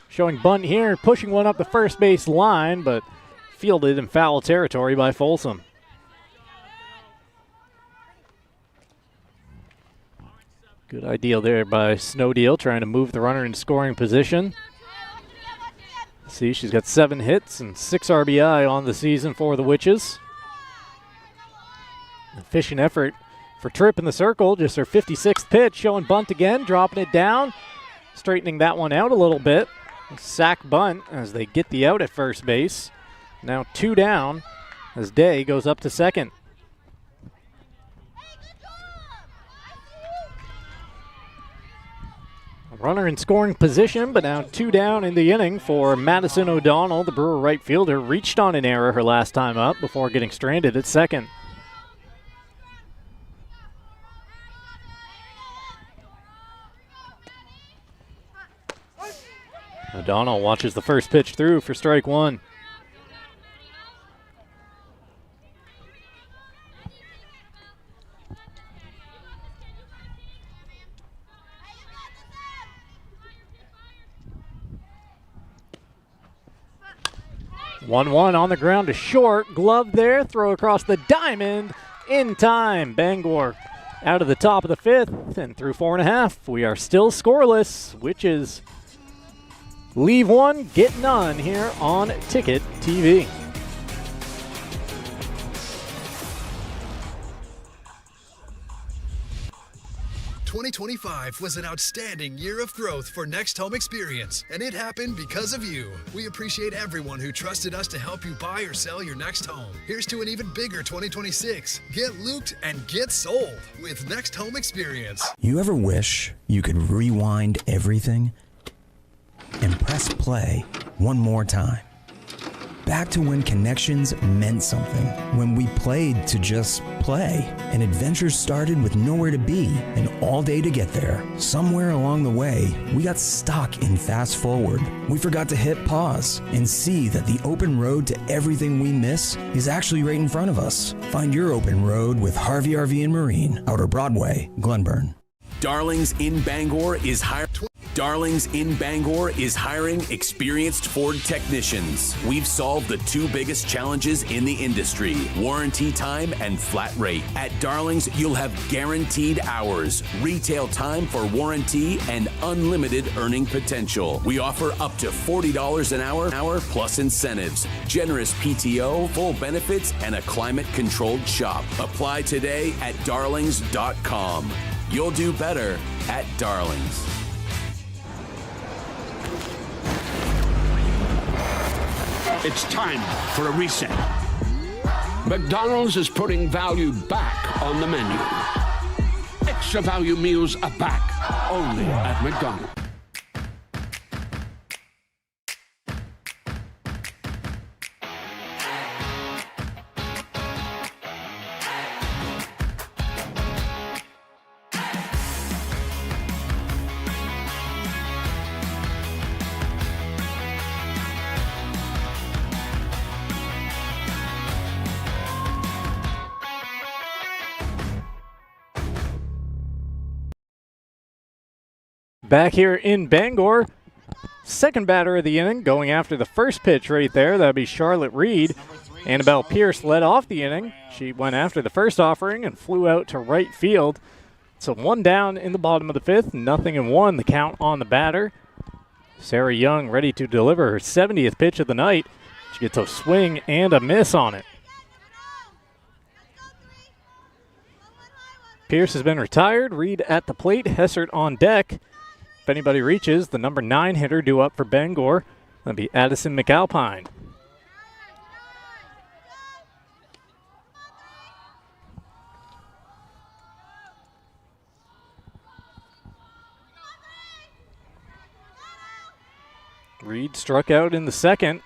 Showing bunt here, pushing one up the first base line, but fielded in foul territory by Folsom. Good idea there by Snowdeal, trying to move the runner in scoring position. See, she's got 7 hits and 6 RBI on the season for the Witches. Efficient effort for Tripp in the circle, just her 56th pitch, showing bunt again, dropping it down, straightening that one out a little bit. Sack bunt as they get the out at first base. Now 2 down as Day goes up to second. Runner in scoring position, but now 2 down in the inning for Madison O'Donnell. The Brewer right fielder reached on an error her last time up before getting stranded at second. O'Donnell watches the first pitch through for strike one. One on the ground to short. Glove there. Throw across the diamond. In time. Bangor out of the top of the fifth and through 4.5. We are still scoreless, which is leave one, get none here on Ticket TV. "2025 was an outstanding year of growth for Next Home Experience, and it happened because of you. We appreciate everyone who trusted us to help you buy or sell your next home. Here's to an even bigger 2026. Get looped and get sold with Next Home Experience." You ever wish you could rewind everything and press play one more time? Back to when connections meant something, when we played to just play, and adventures started with nowhere to be and all day to get there. Somewhere along the way, we got stuck in fast forward. We forgot to hit pause and see that the open road to everything we miss is actually right in front of us. Find your open road with Harvey RV and Marine, Outer Broadway, Glenburn. Darlings in Bangor is hiring experienced Ford technicians. We've solved the two biggest challenges in the industry: warranty time and flat rate. At Darlings, you'll have guaranteed hours, retail time for warranty, and unlimited earning potential. We offer up to $40 an hour plus incentives, generous PTO, full benefits, and a climate-controlled shop. Apply today at darlings.com. You'll do better at Darlings. It's time for a reset. McDonald's is putting value back on the menu. Extra value meals are back, only at McDonald's. Back here in Bangor, second batter of the inning, going after the first pitch right there. That would be Charlotte Reed. Annabelle Pierce led off the inning. She went after the first offering and flew out to right field. So one down in the bottom of the fifth, 0-1, the count on the batter. Sarah Young ready to deliver her 70th pitch of the night. She gets a swing and a miss on it. Pierce has been retired. Reed at the plate, Hessert on deck. If anybody reaches, the number 9 hitter due up for Bangor, that'll be Addison McAlpine. Reed struck out in the second.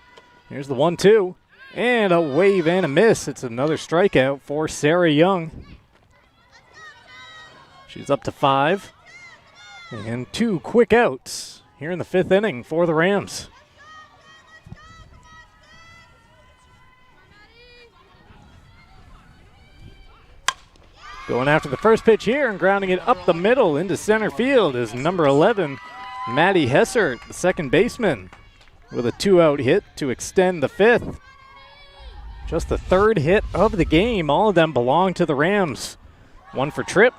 Here's the 1-2. And a wave and a miss. It's another strikeout for Sarah Young. She's up to 5. And 2 quick outs here in the 5th inning for the Rams. Going after the first pitch here and grounding it up the middle into center field is number 11, Maddie Hessert, the second baseman, with a 2-out hit to extend the 5th. Just the 3rd hit of the game. All of them belong to the Rams. 1 for Tripp,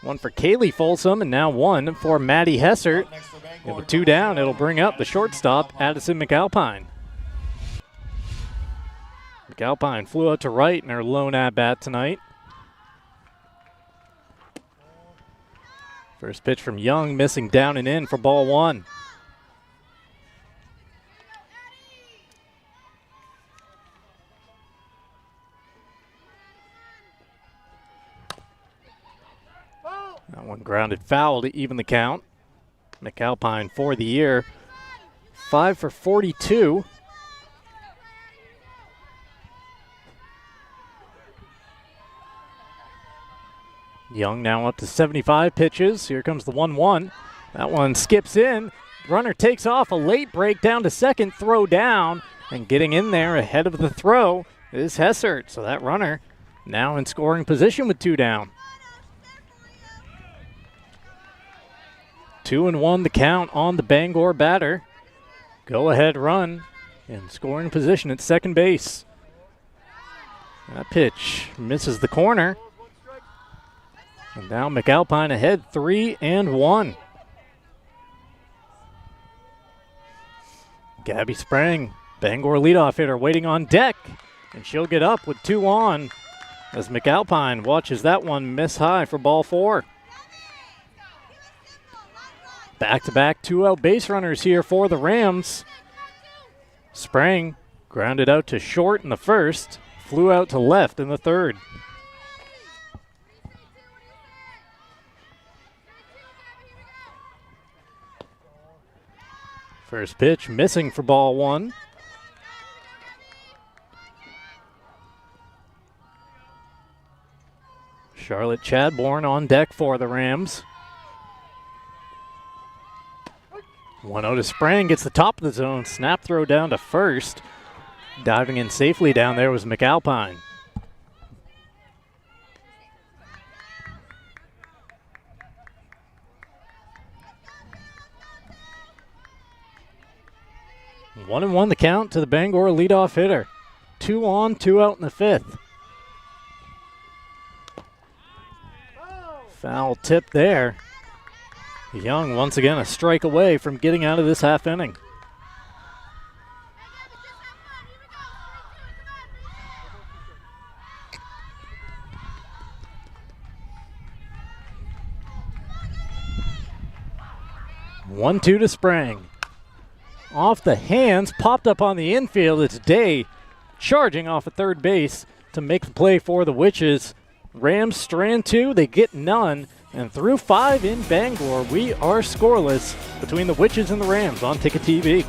1 for Kaylee Folsom, and now 1 for Maddie Hessert. With 2 down, it'll bring up the shortstop, Addison McAlpine. McAlpine flew out to right in her lone at-bat tonight. First pitch from Young, missing down and in for ball 1. That one grounded foul to even the count. McAlpine for the year, 5 for 42. Young now up to 75 pitches. Here comes the 1-1. That one skips in. Runner takes off, a late break down to second, throw down, and getting in there ahead of the throw is Hessert. So that runner now in scoring position with 2 down. 2-1 the count on the Bangor batter. Go ahead run in scoring position at second base. That pitch misses the corner. And now McAlpine ahead 3-1. Gabby Sprang, Bangor leadoff hitter, waiting on deck. And she'll get up with 2 on as McAlpine watches that one miss high for ball 4. Back-to-back 2-out base runners here for the Rams. Sprang grounded out to short in the first, flew out to left in the third. First pitch missing for ball 1. Charlotte Chadbourne on deck for the Rams. 1-0 to Sprang, gets the top of the zone. Snap throw down to first. Diving in safely down there was McAlpine. One and one the count to the Bangor leadoff hitter. 2 on, 2 out in the 5th. Foul tip there. Young once again a strike away from getting out of this half inning. One, 2 to Sprang. Off the hands, popped up on the infield. It's Day charging off at third base to make the play for the Witches. Rams strand 2, they get none. And through 5 in Bangor, we are scoreless between the Witches and the Rams on Ticket TV.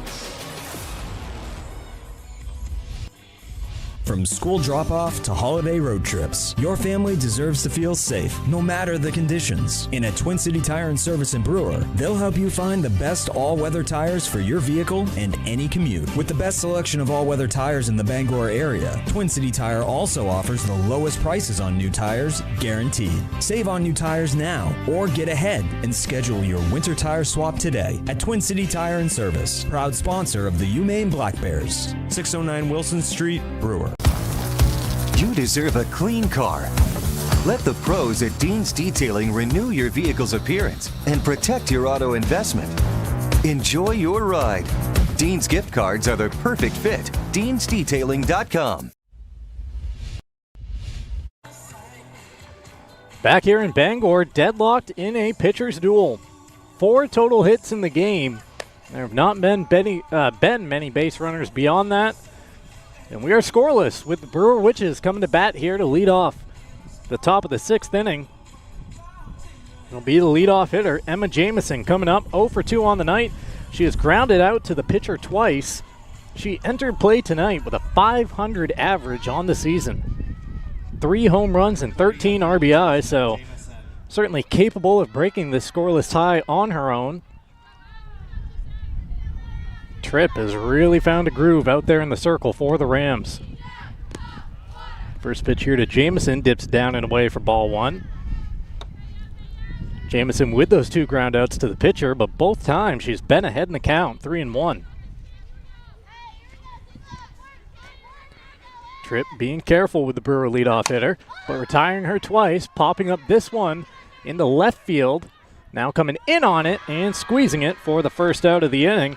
From school drop-off to holiday road trips, your family deserves to feel safe, no matter the conditions. And at Twin City Tire and Service in Brewer, they'll help you find the best all-weather tires for your vehicle and any commute. With the best selection of all-weather tires in the Bangor area, Twin City Tire also offers the lowest prices on new tires, guaranteed. Save on new tires now, or get ahead and schedule your winter tire swap today at Twin City Tire and Service, proud sponsor of the Maine Black Bears. 609 Wilson Street, Brewer. You deserve a clean car. Let the pros at Dean's Detailing renew your vehicle's appearance and protect your auto investment. Enjoy your ride. Dean's gift cards are the perfect fit. Dean'sDetailing.com. Back here in Bangor, deadlocked in a pitcher's duel. 4 total hits in the game. There have not been many base runners beyond that. And we are scoreless with the Brewer Witches coming to bat here to lead off the top of the 6th inning. It'll be the leadoff hitter, Emma Jamison, coming up 0 for 2 on the night. She has grounded out to the pitcher twice. She entered play tonight with a .500 average on the season. 3 home runs and 13 RBI, so certainly capable of breaking this scoreless tie on her own. Tripp has really found a groove out there in the circle for the Rams. First pitch here to Jamison, dips down and away for ball 1. Jamison with those 2 groundouts to the pitcher, but both times she's been ahead in the count, 3-1. Tripp being careful with the Brewer leadoff hitter, but retiring her twice, popping up this one into left field. Now coming in on it and squeezing it for the first out of the inning.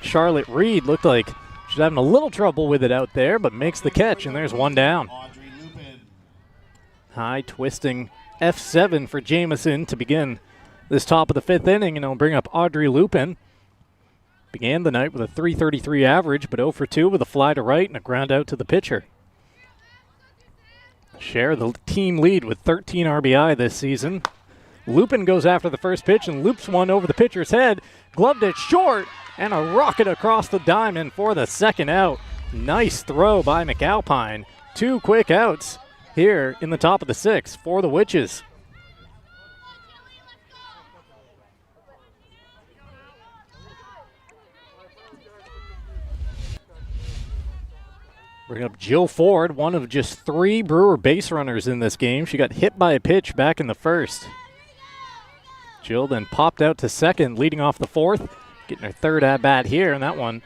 Charlotte Reed looked like she's having a little trouble with it out there, but makes the catch, and there's 1 down. High twisting F7 for Jamison to begin this top of the 5th inning, and it'll bring up Audrey Lupin. Began the night with a .333 average, but 0 for 2 with a fly to right and a ground out to the pitcher. Share the team lead with 13 RBI this season. Lupin goes after the first pitch and loops one over the pitcher's head. Gloved it short, and a rocket across the diamond for the second out. Nice throw by McAlpine. 2 quick outs here in the top of the 6th for the Witches. Bring up Jill Ford, one of just 3 Brewer base runners in this game. She got hit by a pitch back in the 1st. Jill then popped out to second, leading off the 4th. Getting her 3rd at-bat here, and that one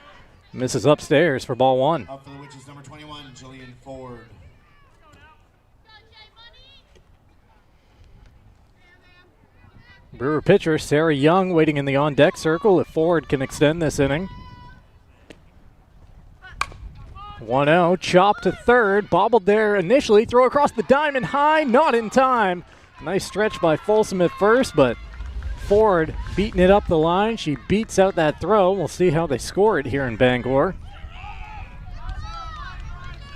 misses upstairs for ball 1. Up for the Witches, number 21, Jillian Ford. Brewer pitcher Sarah Young waiting in the on-deck circle if Ford can extend this inning. 1-0, chop to 3rd, bobbled there initially, throw across the diamond high, not in time. Nice stretch by Folsom at first, but Ford beating it up the line. She beats out that throw. We'll see how they score it here in Bangor.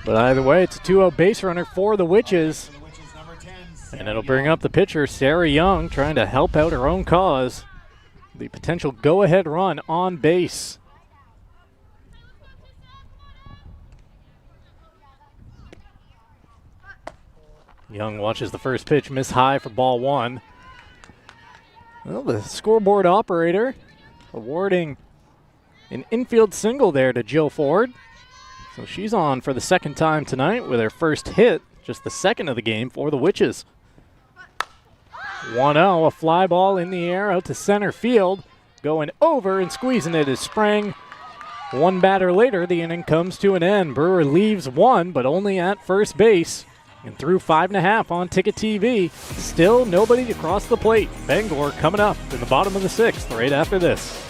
But either way, it's a 2-0 base runner for the Witches. And it'll bring up the pitcher, Sarah Young, trying to help out her own cause. The potential go-ahead run on base. Young watches the first pitch miss high for ball one. Well, the scoreboard operator awarding an infield single there to Jill Ford. So she's on for the second time tonight with her first hit, just the second of the game for the Witches. 1-0, a fly ball in the air out to center field. Going over and squeezing it is Sprang. One batter later, the inning comes to an end. Brewer leaves one, but only at first base. And through 5.5 on Ticket TV, still nobody to cross the plate. Bangor coming up in the bottom of the sixth right after this.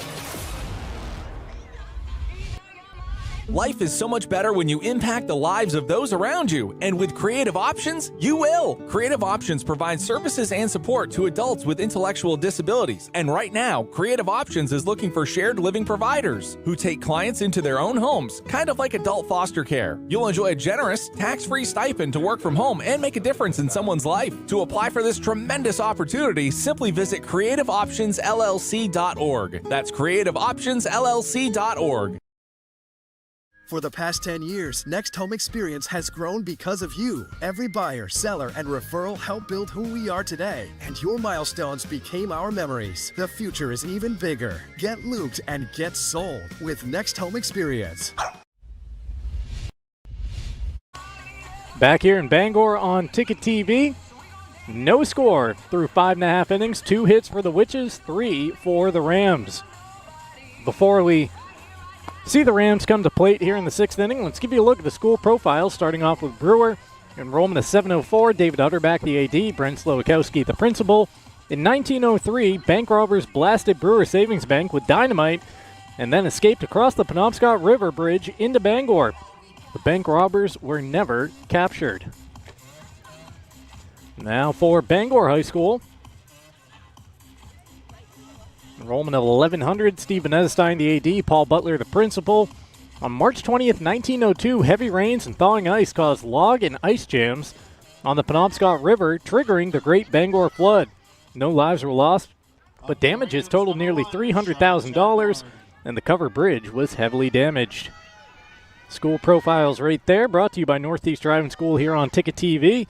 Life is so much better when you impact the lives of those around you. And with Creative Options, you will. Creative Options provides services and support to adults with intellectual disabilities. And right now, Creative Options is looking for shared living providers who take clients into their own homes, kind of like adult foster care. You'll enjoy a generous, tax-free stipend to work from home and make a difference in someone's life. To apply for this tremendous opportunity, simply visit creativeoptionsllc.org. That's creativeoptionsllc.org. For the past 10 years, Next Home Experience has grown because of you. Every buyer, seller, and referral helped build who we are today. And your milestones became our memories. The future is even bigger. Get looped and get sold with Next Home Experience. Back here in Bangor on Ticket TV. No score through 5.5 innings. 2 hits for the Witches, 3 for the Rams. Before we see the Rams come to plate here in the 6th inning, let's give you a look at the school profile, starting off with Brewer. Enrollment is 704, David Utterback, the AD, Brent Slowakowski, the principal. In 1903, bank robbers blasted Brewer Savings Bank with dynamite and then escaped across the Penobscot River Bridge into Bangor. The bank robbers were never captured. Now for Bangor High School. Enrollment of 1,100, Stephen Edestein, the AD, Paul Butler, the principal. On March 20th, 1902, heavy rains and thawing ice caused log and ice jams on the Penobscot River, triggering the Great Bangor Flood. No lives were lost, but damages totaled nearly $300,000, and the covered bridge was heavily damaged. School profiles right there, brought to you by Northeast Driving School here on Ticket TV.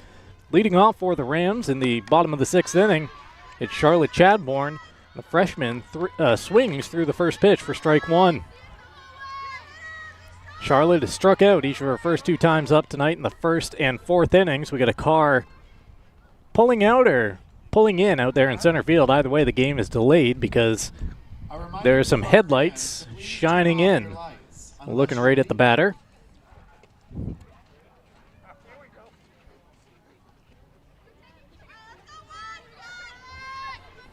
Leading off for the Rams in the bottom of the 6th inning, it's Charlotte Chadbourne. The freshman swings through the first pitch for strike one. Charlotte has struck out each of her first 2 times up tonight in the 1st and 4th innings. We got a car pulling out or pulling in out there in center field. Either way, the game is delayed because there are some headlights shining in. Looking right at the batter.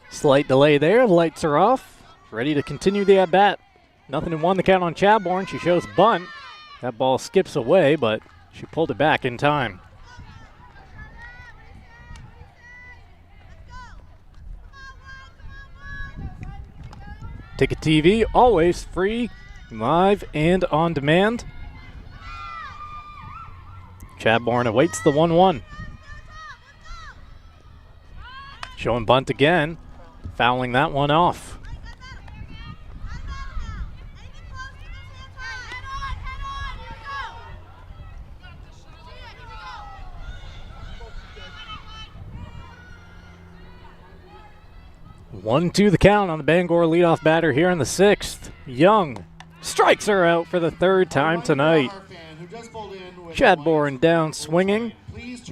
Slight delay there. Lights are off. Ready to continue the at-bat. 0-1 the count on Chadbourne. She shows bunt. That ball skips away, but she pulled it back in time. Ticket TV, always free, live, and on demand. Chadbourne awaits the 1-1. Showing bunt again. Fouling that one off. One, 2 the count on the Bangor leadoff batter here in the 6th. Young strikes her out for the 3rd time tonight. Chadbourne down swinging.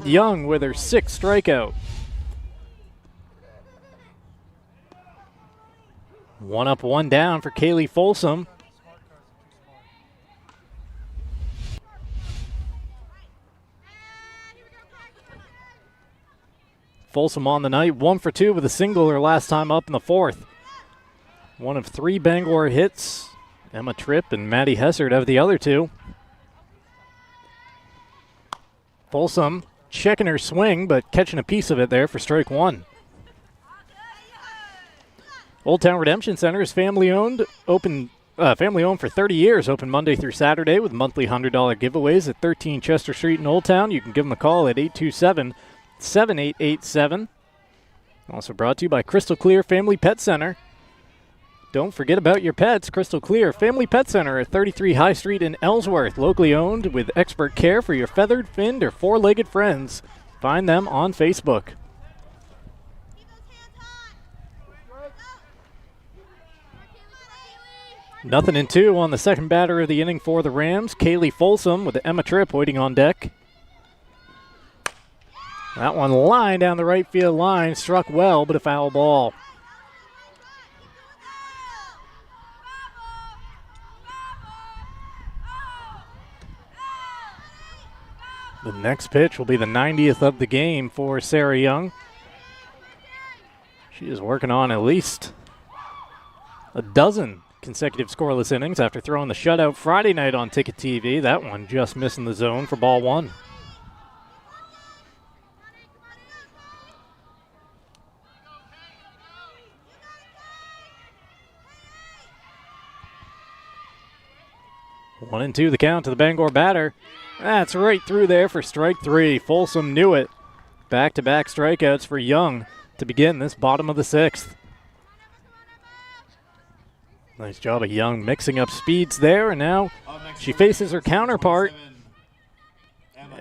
Young with her 6th strikeout. 1 up, 1 down for Kaylee Folsom. Folsom on the night, 1 for 2 with a single her last time up in the 4th. 1 of 3 Bangor hits. Emma Tripp and Maddie Hessert have the other 2. Folsom checking her swing, but catching a piece of it there for strike 1. Old Town Redemption Center is family-owned for 30 years, open Monday through Saturday with monthly $100 giveaways at 13 Chester Street in Old Town. You can give them a call at 827-7887. Also brought to you by Crystal Clear Family Pet Center. Don't forget about your pets. Crystal Clear Family Pet Center at 33 High Street in Ellsworth. Locally owned with expert care for your feathered, finned, or 4-legged friends. Find them on Facebook. Nothing in 2 on the second batter of the inning for the Rams. Kaylee Folsom with Emma Tripp waiting on deck. That one line down the right field line, struck well, but a foul ball. The next pitch will be the 90th of the game for Sarah Young. She is working on at least a dozen consecutive scoreless innings after throwing the shutout Friday night on Ticket TV. That one just missing the zone for ball 1. One and 2 the count to the Bangor batter. That's right through there for strike 3. Folsom knew it. Back-to-back strikeouts for Young to begin this bottom of the 6th. Nice job of Young mixing up speeds there, and now she faces her counterpart.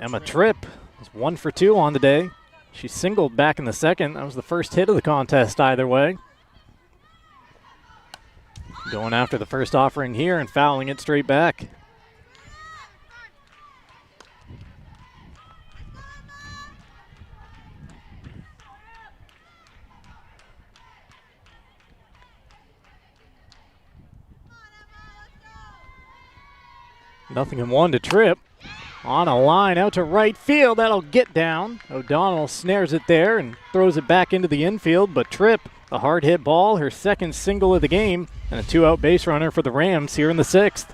Emma Tripp is 1 for 2 on the day. She singled back in the second. That was the first hit of the contest either way. Going after the first offering here and fouling it straight back. Nothing in 1 to Tripp. On a line out to right field. That'll get down. O'Donnell snares it there and throws it back into the infield, but Tripp, a hard hit ball, her second single of the game, and a 2-out base runner for the Rams here in the 6th.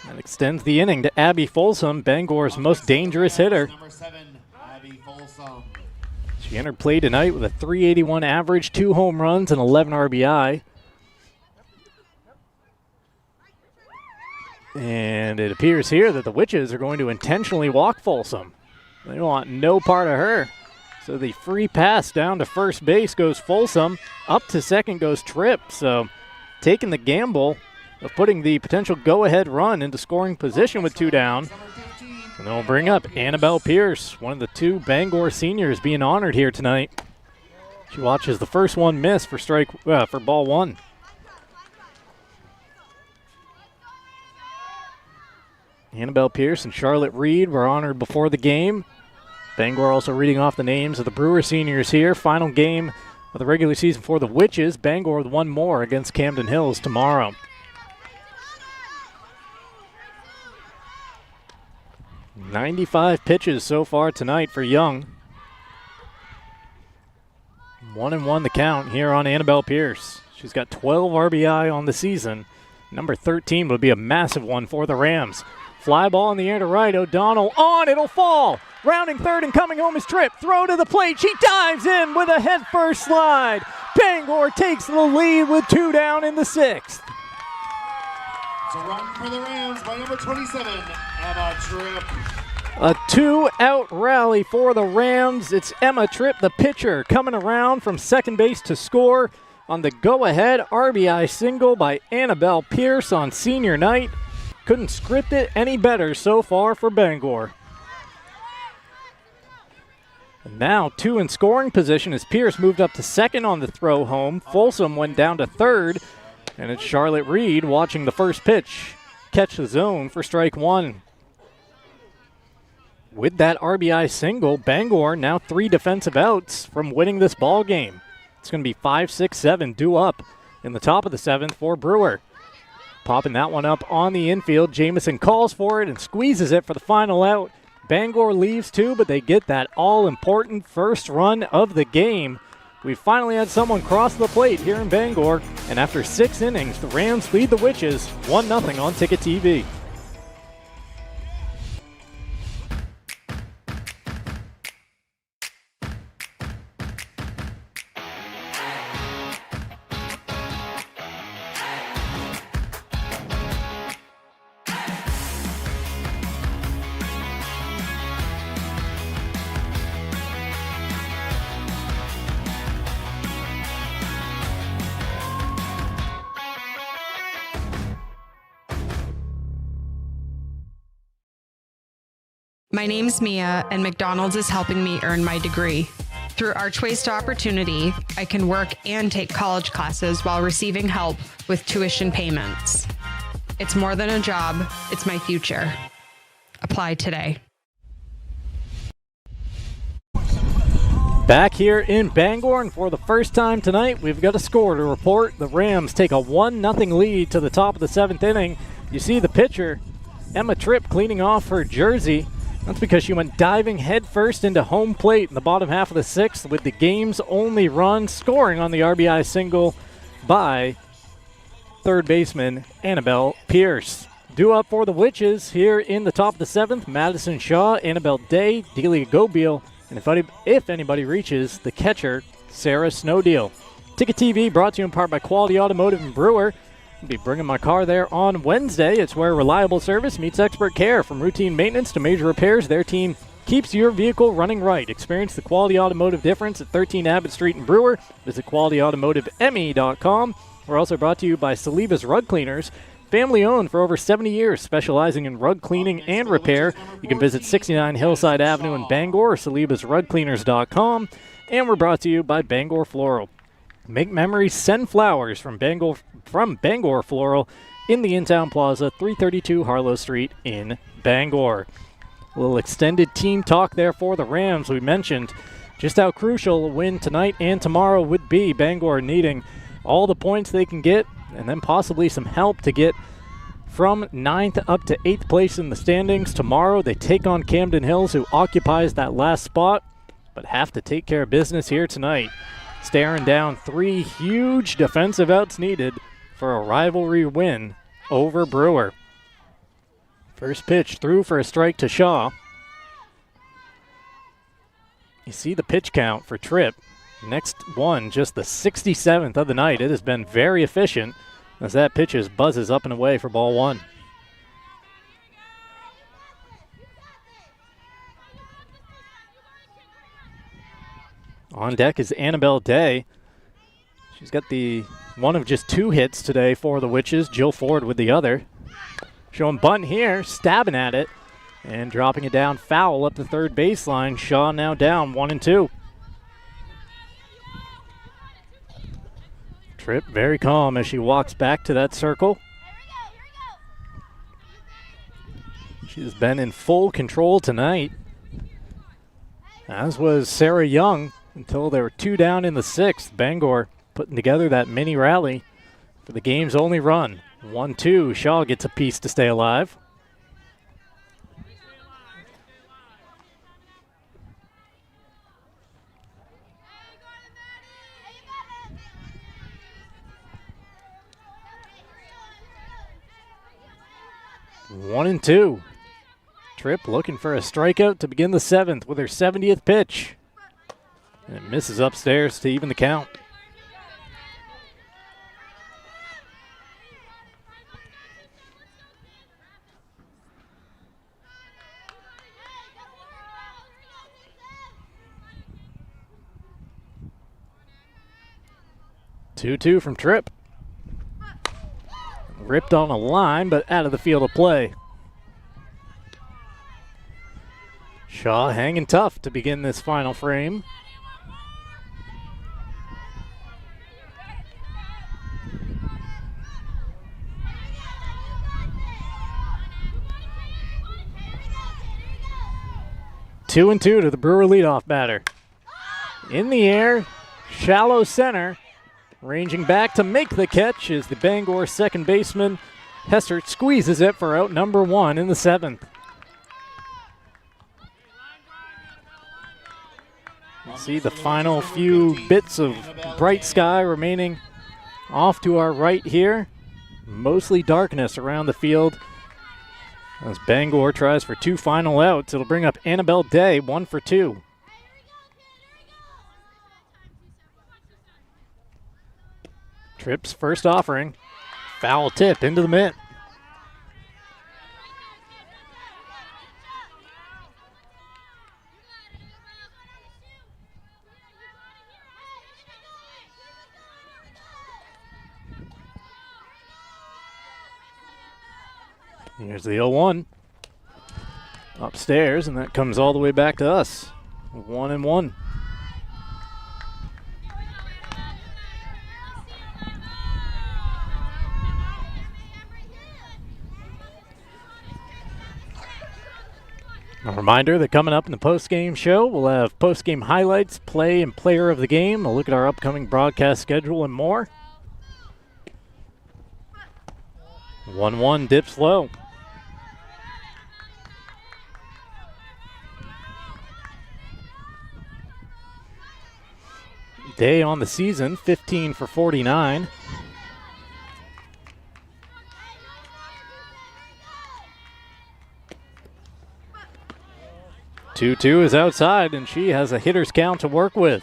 That extends the inning to Abby Folsom, Bangor's most dangerous hitter. Number 7, Abby Folsom. She entered play tonight with a .381 average, 2 home runs, and 11 RBI. And it appears here that the Witches are going to intentionally walk Folsom. They want no part of her. So the free pass down to first base goes Folsom. Up to second goes Tripp. So taking the gamble of putting the potential go-ahead run into scoring position with 2 down. And they'll bring up Annabelle Pierce, one of the 2 Bangor seniors being honored here tonight. She watches the first one miss for ball 1. Annabelle Pierce and Charlotte Reed were honored before the game. Bangor also reading off the names of the Brewer seniors here. Final game of the regular season for the Witches. Bangor with 1 more against Camden Hills tomorrow. .95 pitches so far tonight for Young. 1-1 the count here on Annabelle Pierce. She's got 12 RBI on the season. Number 13 would be a massive one for the Rams. Fly ball in the air to right. O'Donnell on. It'll fall. Rounding third and coming home is Tripp. Throw to the plate. She dives in with a head-first slide. Bangor takes the lead with 2 down in the 6th. It's a run for the Rams by number 27, Emma Tripp. A 2-out rally for the Rams. It's Emma Tripp, the pitcher, coming around from second base to score on the go-ahead RBI single by Annabelle Pierce on senior night. Couldn't script it any better so far for Bangor. And now 2 in scoring position as Pierce moved up to second on the throw home. Folsom went down to third, and it's Charlotte Reed watching the first pitch catch the zone for strike 1. With that RBI single, Bangor now 3 defensive outs from winning this ball game. It's going to be 5, 6, 7 due up in the top of the 7th for Brewer. Popping that one up on the infield. Jamison calls for it and squeezes it for the final out. Bangor leaves 2, but they get that all-important first run of the game. We finally had someone cross the plate here in Bangor, and after 6 innings, the Rams lead the Witches 1-0 on Ticket TV. My name's Mia, and McDonald's is helping me earn my degree. Through Archways to Opportunity, I can work and take college classes while receiving help with tuition payments. It's more than a job, it's my future. Apply today. Back here in Bangor, and for the first time tonight, we've got a score to report. The Rams take a 1-0 lead to the top of the 7th inning. You see the pitcher, Emma Tripp, cleaning off her jersey. That's because she went diving headfirst into home plate in the bottom half of the 6th with the game's only run, scoring on the RBI single by third baseman Annabelle Pierce. Due up for the Witches here in the top of the 7th, Madison Shaw, Annabelle Day, Delia Gobiel, and if anybody reaches, the catcher, Sarah Snowdeal. Ticket TV brought to you in part by Quality Automotive and Brewer. I'll be bringing my car there on Wednesday. It's where reliable service meets expert care. From routine maintenance to major repairs, their team keeps your vehicle running right. Experience the Quality Automotive difference at 13 Abbott Street in Brewer. Visit qualityautomotiveme.com. We're also brought to you by Saliba's Rug Cleaners. Family owned for over 70 years, specializing in rug cleaning and repair. You can visit 69 Hillside Avenue in Bangor or salibasrugcleaners.com. And we're brought to you by Bangor Floral. Make memories, send flowers from Bangor Floral in the In-Town Plaza, 332 Harlow Street in Bangor. A little extended team talk there for the Rams. We mentioned just how crucial a win tonight and tomorrow would be. Bangor needing all the points they can get and then possibly some help to get from 9th up to 8th place in the standings. Tomorrow they take on Camden Hills, who occupies that last spot, but have to take care of business here tonight. Staring down 3 huge defensive outs needed for a rivalry win over Brewer. First pitch through for a strike to Shaw. You see the pitch count for Tripp. Next one, just the 67th of the night. It has been very efficient as that pitch buzzes up and away for ball 1. On deck is Annabelle Day. She's got the one of just 2 hits today for the Witches. Jill Ford with the other. Showing bunt here, stabbing at it, and dropping it down foul up the third baseline. Shaw now down 1-2. Tripp very calm as she walks back to that circle. She's been in full control tonight, as was Sarah Young, until there were 2 down in the 6th. Bangor putting together that mini rally for the game's only run. 1-2. Shaw gets a piece to stay alive. One and 2. Tripp looking for a strikeout to begin the 7th with her 70th pitch. And it misses upstairs to even the count. Two from Tripp. Ripped on a line, but out of the field of play. Shaw hanging tough to begin this final frame. Two and 2 to the Brewer leadoff batter. In the air, shallow center. Ranging back to make the catch is the Bangor second baseman. Hester squeezes it for out number 1 in the 7th. You see the final few bits of bright sky remaining off to our right here. Mostly darkness around the field as Bangor tries for 2 final outs. It'll bring up Annabelle Day, 1 for 2. Tripp's first offering. Foul tip into the mitt. Here's the 0-1. upstairs, and that comes all the way back to us. 1-1. A reminder that coming up in the post-game show, we'll have post-game highlights, play and player of the game, a look at our upcoming broadcast schedule, and more. 1-1 dips low. Day on the season, 15 for 49. Two is outside, and she has a hitter's count to work with.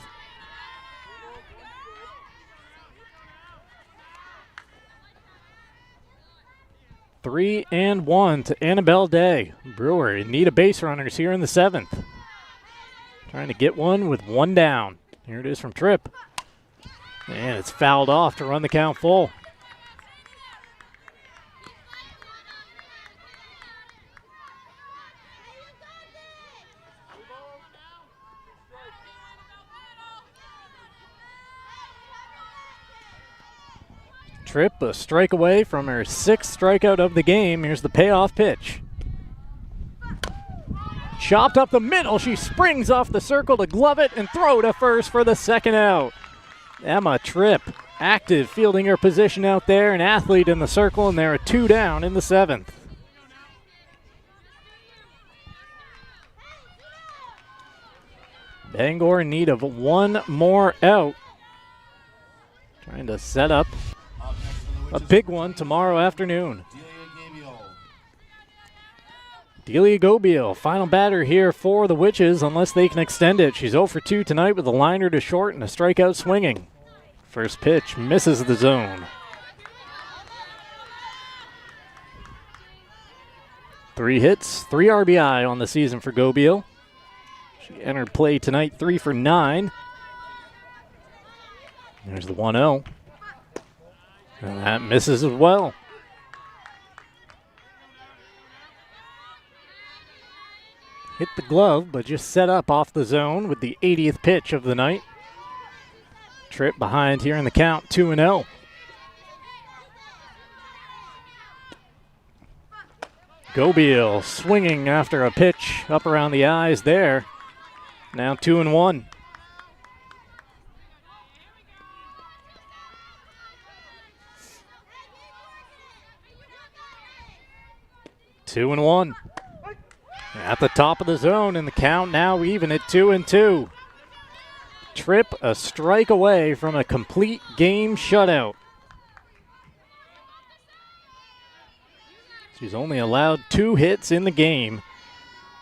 Three and one to Annabelle Day. Brewer in need of base runners here in the 7th. Trying to get one with one down. Here it is from Tripp. And it's fouled off to run the count full. Tripp a strike away from her 6th strikeout of the game. Here's the payoff pitch. Chopped up the middle. She springs off the circle to glove it and throw to first for the 2nd out. Emma Tripp, active fielding her position out there, an athlete in the circle, and there are 2 down in the 7th. Bangor in need of one more out. Trying to set up a big one tomorrow afternoon. Delia Gobiel, final batter here for the Witches, unless they can extend it. She's 0 for 2 tonight with a liner to short and a strikeout swinging. First pitch misses the zone. 3 hits, 3 RBI on the season for Gobiel. She entered play tonight 3 for 9. There's the 1-0. And that misses as well. Hit the glove, but just set up off the zone with the 80th pitch of the night. Tripp behind here in the count, 2-0. Gobiel swinging after a pitch up around the eyes there. Now 2-1. Two and 1. At the top of the zone, and the count now even at 2-2. Tripp a strike away from a complete game shutout. She's only allowed 2 hits in the game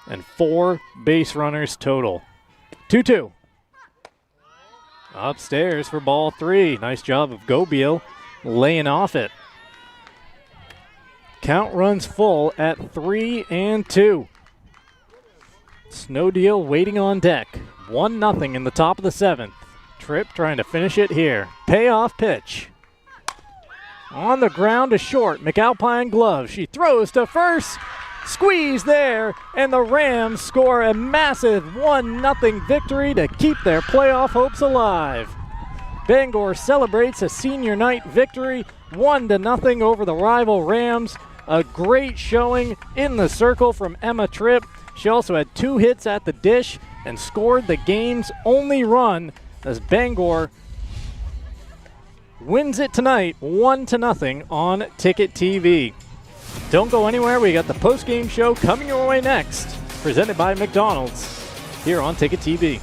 and 4 base runners total. 2-2. Upstairs for ball 3. Nice job of Gobiel laying off it. Count runs full at 3-2. Snow Deal waiting on deck. 1-0 in the top of the 7th. Tripp trying to finish it here. Payoff pitch. On the ground to short. McAlpine glove. She throws to first. Squeeze there. And the Rams score a massive 1-0 victory to keep their playoff hopes alive. Bangor celebrates a senior night victory. 1-0 over the rival Rams. A great showing in the circle from Emma Tripp. She also had 2 hits at the dish and scored the game's only run as Bangor wins it tonight 1-0 on Ticket TV. Don't go anywhere. We got the post-game show coming your way next, presented by McDonald's here on Ticket TV.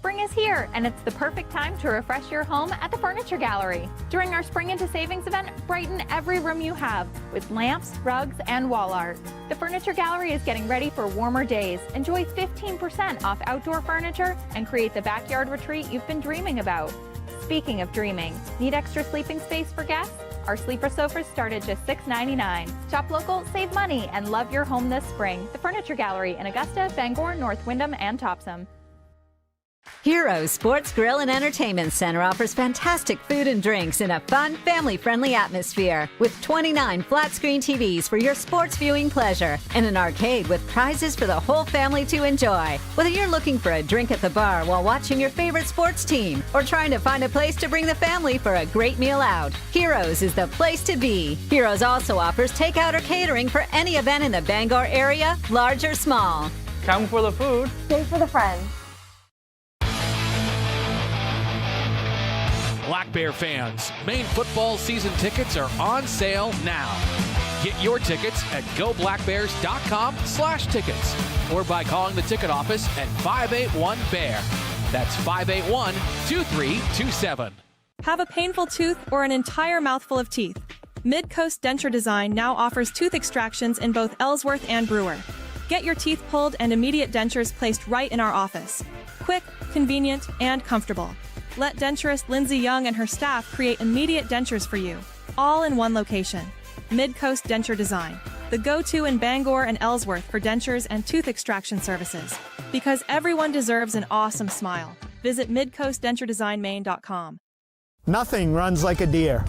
Spring is here, and it's the perfect time to refresh your home at the Furniture Gallery. During our Spring into Savings event, brighten every room you have with lamps, rugs, and wall art. The Furniture Gallery is getting ready for warmer days. Enjoy 15% off outdoor furniture and create the backyard retreat you've been dreaming about. Speaking of dreaming, need extra sleeping space for guests? Our sleeper sofas start at just $6.99. Shop local, save money, and love your home this spring. The Furniture Gallery in Augusta, Bangor, North Windham, and Topsom. Heroes Sports Grill and Entertainment Center offers fantastic food and drinks in a fun, family-friendly atmosphere with 29 flat-screen TVs for your sports viewing pleasure and an arcade with prizes for the whole family to enjoy. Whether you're looking for a drink at the bar while watching your favorite sports team or trying to find a place to bring the family for a great meal out, Heroes is the place to be. Heroes also offers takeout or catering for any event in the Bangor area, large or small. Come for the food. Stay for the friends. Black Bear fans, Maine football season tickets are on sale now. Get your tickets at goblackbears.com/tickets or by calling the ticket office at 581-BEAR. That's 581-2327. Have a painful tooth or an entire mouthful of teeth? Mid-Coast Denture Design now offers tooth extractions in both Ellsworth and Brewer. Get your teeth pulled and immediate dentures placed right in our office. Quick, convenient, and comfortable. Let denturist Lindsay Young and her staff create immediate dentures for you, all in one location. Mid-Coast Denture Design, the go-to in Bangor and Ellsworth for dentures and tooth extraction services. Because everyone deserves an awesome smile. Visit midcoastdenturedesignmaine.com. Nothing runs like a deer.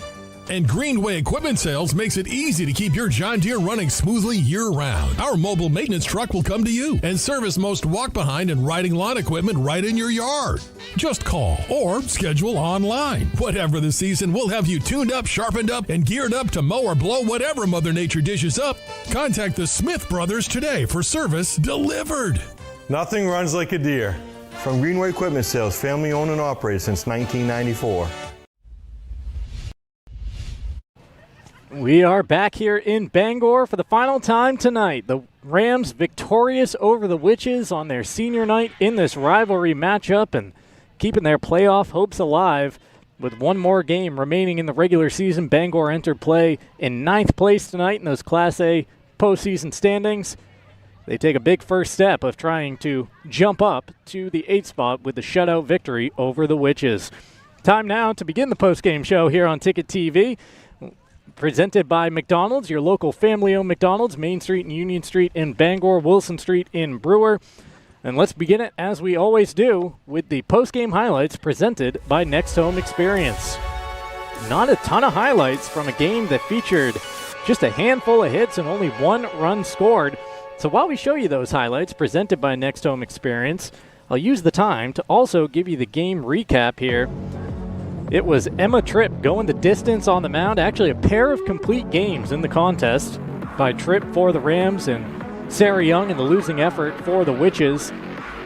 And Greenway Equipment Sales makes it easy to keep your John Deere running smoothly year-round. Our mobile maintenance truck will come to you and service most walk-behind and riding lawn equipment right in your yard. Just call or schedule online. Whatever the season, we'll have you tuned up, sharpened up, and geared up to mow or blow whatever Mother Nature dishes up. Contact the Smith Brothers today for service delivered. Nothing runs like a deer. From Greenway Equipment Sales, family owned and operated since 1994. We are back here in Bangor for the final time tonight. The Rams victorious over the Witches on their senior night in this rivalry matchup and keeping their playoff hopes alive. With one more game remaining in the regular season, Bangor entered play in 9th place tonight in those Class A postseason standings. They take a big first step of trying to jump up to the 8th spot with the shutout victory over the Witches. Time now to begin the postgame show here on Ticket TV. Presented by McDonald's, your local family-owned McDonald's, Main Street and Union Street in Bangor, Wilson Street in Brewer. And let's begin it, as we always do, with the post-game highlights presented by Next Home Experience. Not a ton of highlights from a game that featured just a handful of hits and only one run scored. So while we show you those highlights presented by Next Home Experience, I'll use the time to also give you the game recap here. It was Emma Tripp going the distance on the mound. Actually, a pair of complete games in the contest by Tripp for the Rams and Sarah Young in the losing effort for the Witches.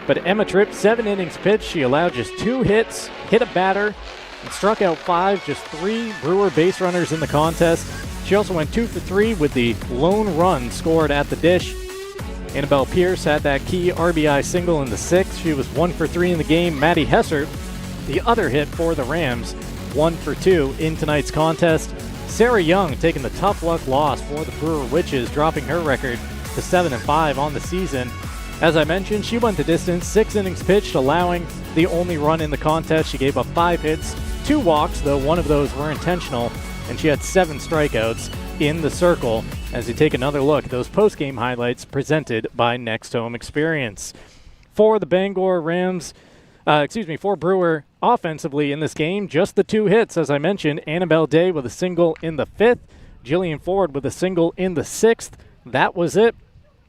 But Emma Tripp, 7 innings pitched. She allowed just 2 hits, hit a batter, and struck out 5, just 3 Brewer base runners in the contest. She also went 2 for 3 with the lone run scored at the dish. Annabelle Pierce had that key RBI single in the 6th. She was 1 for 3 in the game. Maddie Hesser, the other hit for the Rams, 1 for 2 in tonight's contest. Sarah Young taking the tough luck loss for the Brewer Witches, dropping her record to 7-5 on the season. As I mentioned, she went the distance, 6 innings pitched, allowing the only run in the contest. She gave up 5 hits, 2 walks, though one of those were intentional, and she had 7 strikeouts in the circle. As you take another look at those post-game highlights presented by Next Home Experience. For the Bangor Rams, for Brewer offensively in this game, just the 2 hits, as I mentioned. Annabelle Day with a single in the 5th, Jillian Ford with a single in the 6th. That was it.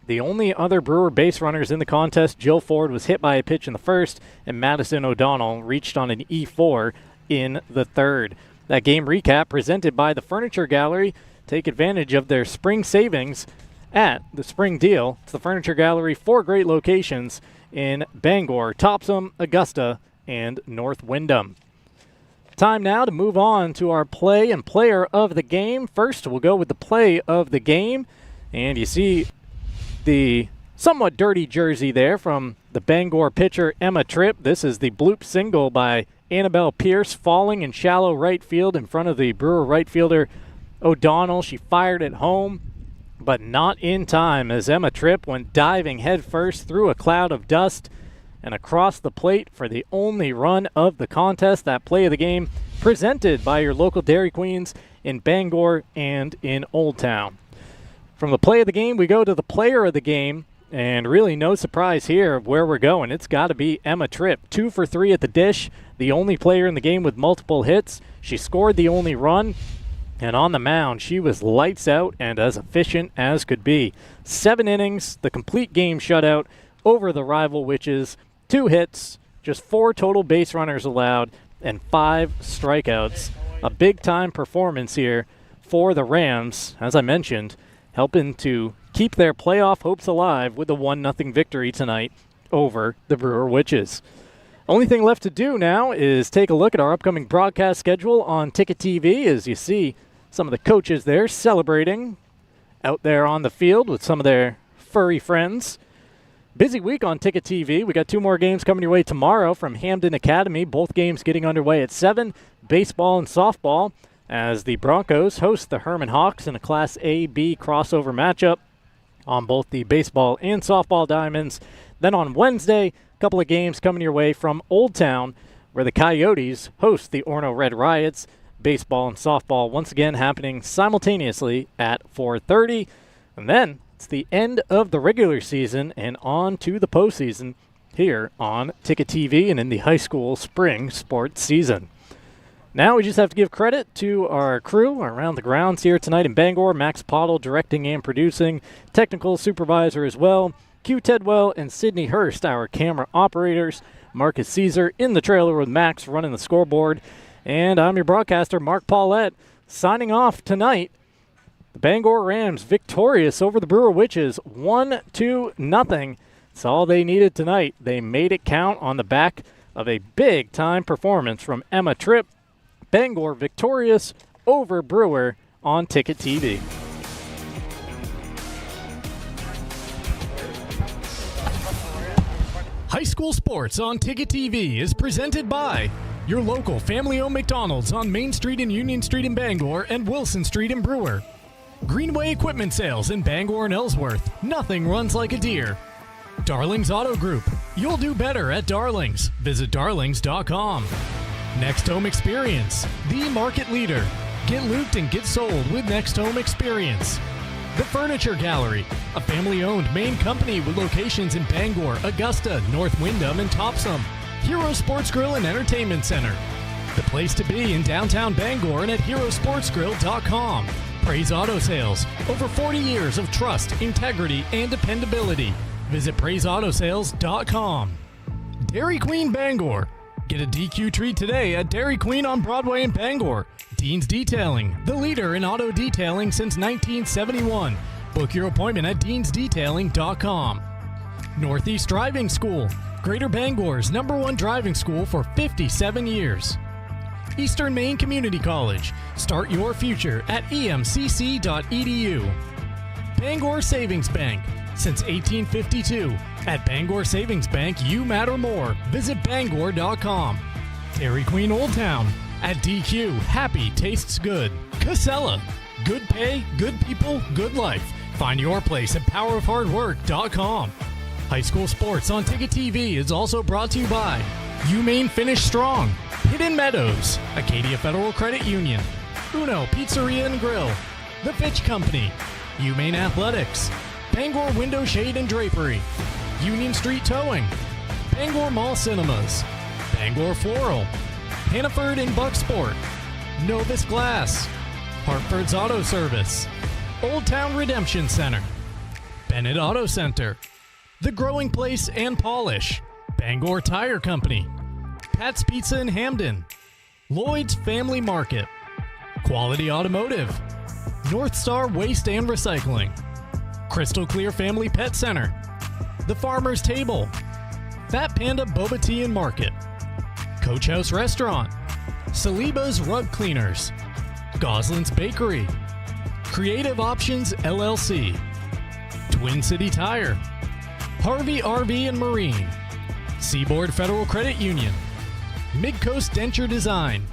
The only other Brewer base runners in the contest, Jill Ford was hit by a pitch in the 1st, and Madison O'Donnell reached on an E4 in the 3rd. That game recap presented by the Furniture Gallery. Take advantage of their spring savings at the Spring Deal. It's the Furniture Gallery, 4 great locations in Bangor, Topsom, Augusta, and North Windham. Time now to move on to our play and player of the game. First, we'll go with the play of the game. And you see the somewhat dirty jersey there from the Bangor pitcher Emma Tripp. This is the bloop single by Annabelle Pierce, falling in shallow right field in front of the Brewer right fielder O'Donnell. She fired it home, but not in time as Emma Tripp went diving headfirst through a cloud of dust and across the plate for the only run of the contest. That play of the game presented by your local Dairy Queens in Bangor and in Old Town. From the play of the game, we go to the player of the game, and really no surprise here of where we're going. It's got to be Emma Tripp. 2 for 3 at the dish, the only player in the game with multiple hits. She scored the only run, and on the mound, she was lights out and as efficient as could be. 7 innings, the complete game shutout over the rival Witches. 2 hits, just 4 total base runners allowed, and 5 strikeouts. A big-time performance here for the Rams, as I mentioned, helping to keep their playoff hopes alive with a 1-0 victory tonight over the Brewer Witches. Only thing left to do now is take a look at our upcoming broadcast schedule on Ticket TV, as you see some of the coaches there celebrating out there on the field with some of their furry friends. Busy week on Ticket TV. We got 2 more games coming your way tomorrow from Hamden Academy. Both games getting underway at 7, baseball and softball, as the Broncos host the Herman Hawks in a Class A-B crossover matchup on both the baseball and softball diamonds. Then on Wednesday, a couple of games coming your way from Old Town, where the Coyotes host the Orono Red Riots. Baseball and softball once again happening simultaneously at 4:30. And then it's the end of the regular season and on to the postseason here on Ticket TV and in the high school spring sports season. Now we just have to give credit to our crew around the grounds here tonight in Bangor. Max Pottle directing and producing, technical supervisor as well. Q Tedwell and Sydney Hurst, our camera operators. Marcus Caesar in the trailer with Max running the scoreboard. And I'm your broadcaster, Mark Paulette, signing off tonight. The Bangor Rams victorious over the Brewer Witches, 1-0. That's all they needed tonight. They made it count on the back of a big-time performance from Emma Tripp. Bangor victorious over Brewer on Ticket TV. High school sports on Ticket TV is presented by your local family-owned McDonald's on Main Street and Union Street in Bangor and Wilson Street in Brewer. Greenway Equipment Sales in Bangor and Ellsworth. Nothing runs like a deer. Darling's Auto Group. You'll do better at Darling's. Visit darlings.com. Next Home Experience, the market leader. Get looped and get sold with Next Home Experience. The Furniture Gallery, a family-owned Maine company with locations in Bangor, Augusta, North Windham, and Topsom. Hero Sports Grill and Entertainment Center. The place to be in downtown Bangor and at herosportsgrill.com. Praise Auto Sales, over 40 years of trust, integrity, and dependability. Visit praiseautosales.com. Dairy Queen Bangor. Get a DQ treat today at Dairy Queen on Broadway in Bangor. Dean's Detailing, the leader in auto detailing since 1971. Book your appointment at deansdetailing.com. Northeast Driving School, Greater Bangor's #1 driving school for 57 years. Eastern Maine Community College, start your future at emcc.edu. Bangor Savings Bank, since 1852. At Bangor Savings Bank, you matter more. Visit bangor.com. Dairy Queen Old Town. At DQ, happy tastes good. Casella. Good pay, good people, good life. Find your place at powerofhardwork.com. High school sports on Ticket TV is also brought to you by UMaine Finish Strong, Hidden Meadows, Acadia Federal Credit Union, Uno Pizzeria and Grill, The Fitch Company, UMaine Athletics, Bangor Window Shade and Drapery, Union Street Towing, Bangor Mall Cinemas, Bangor Floral, Hannaford and Bucksport, Novus Glass, Hartford's Auto Service, Old Town Redemption Center, Bennett Auto Center, The Growing Place and Polish, Bangor Tire Company, Pat's Pizza in Hamden, Lloyd's Family Market, Quality Automotive, North Star Waste and Recycling, Crystal Clear Family Pet Center, The Farmer's Table, Fat Panda Boba Tea and Market, Coach House Restaurant, Saliba's Rug Cleaners, Goslin's Bakery, Creative Options LLC, Twin City Tire, Harvey RV and Marine, Seaboard Federal Credit Union, Midcoast Denture Design,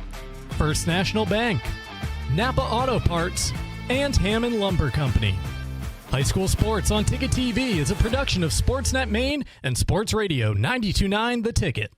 First National Bank, Napa Auto Parts, and Hammond Lumber Company. High school sports on Ticket TV is a production of Sportsnet Maine and Sports Radio 92.9 The Ticket.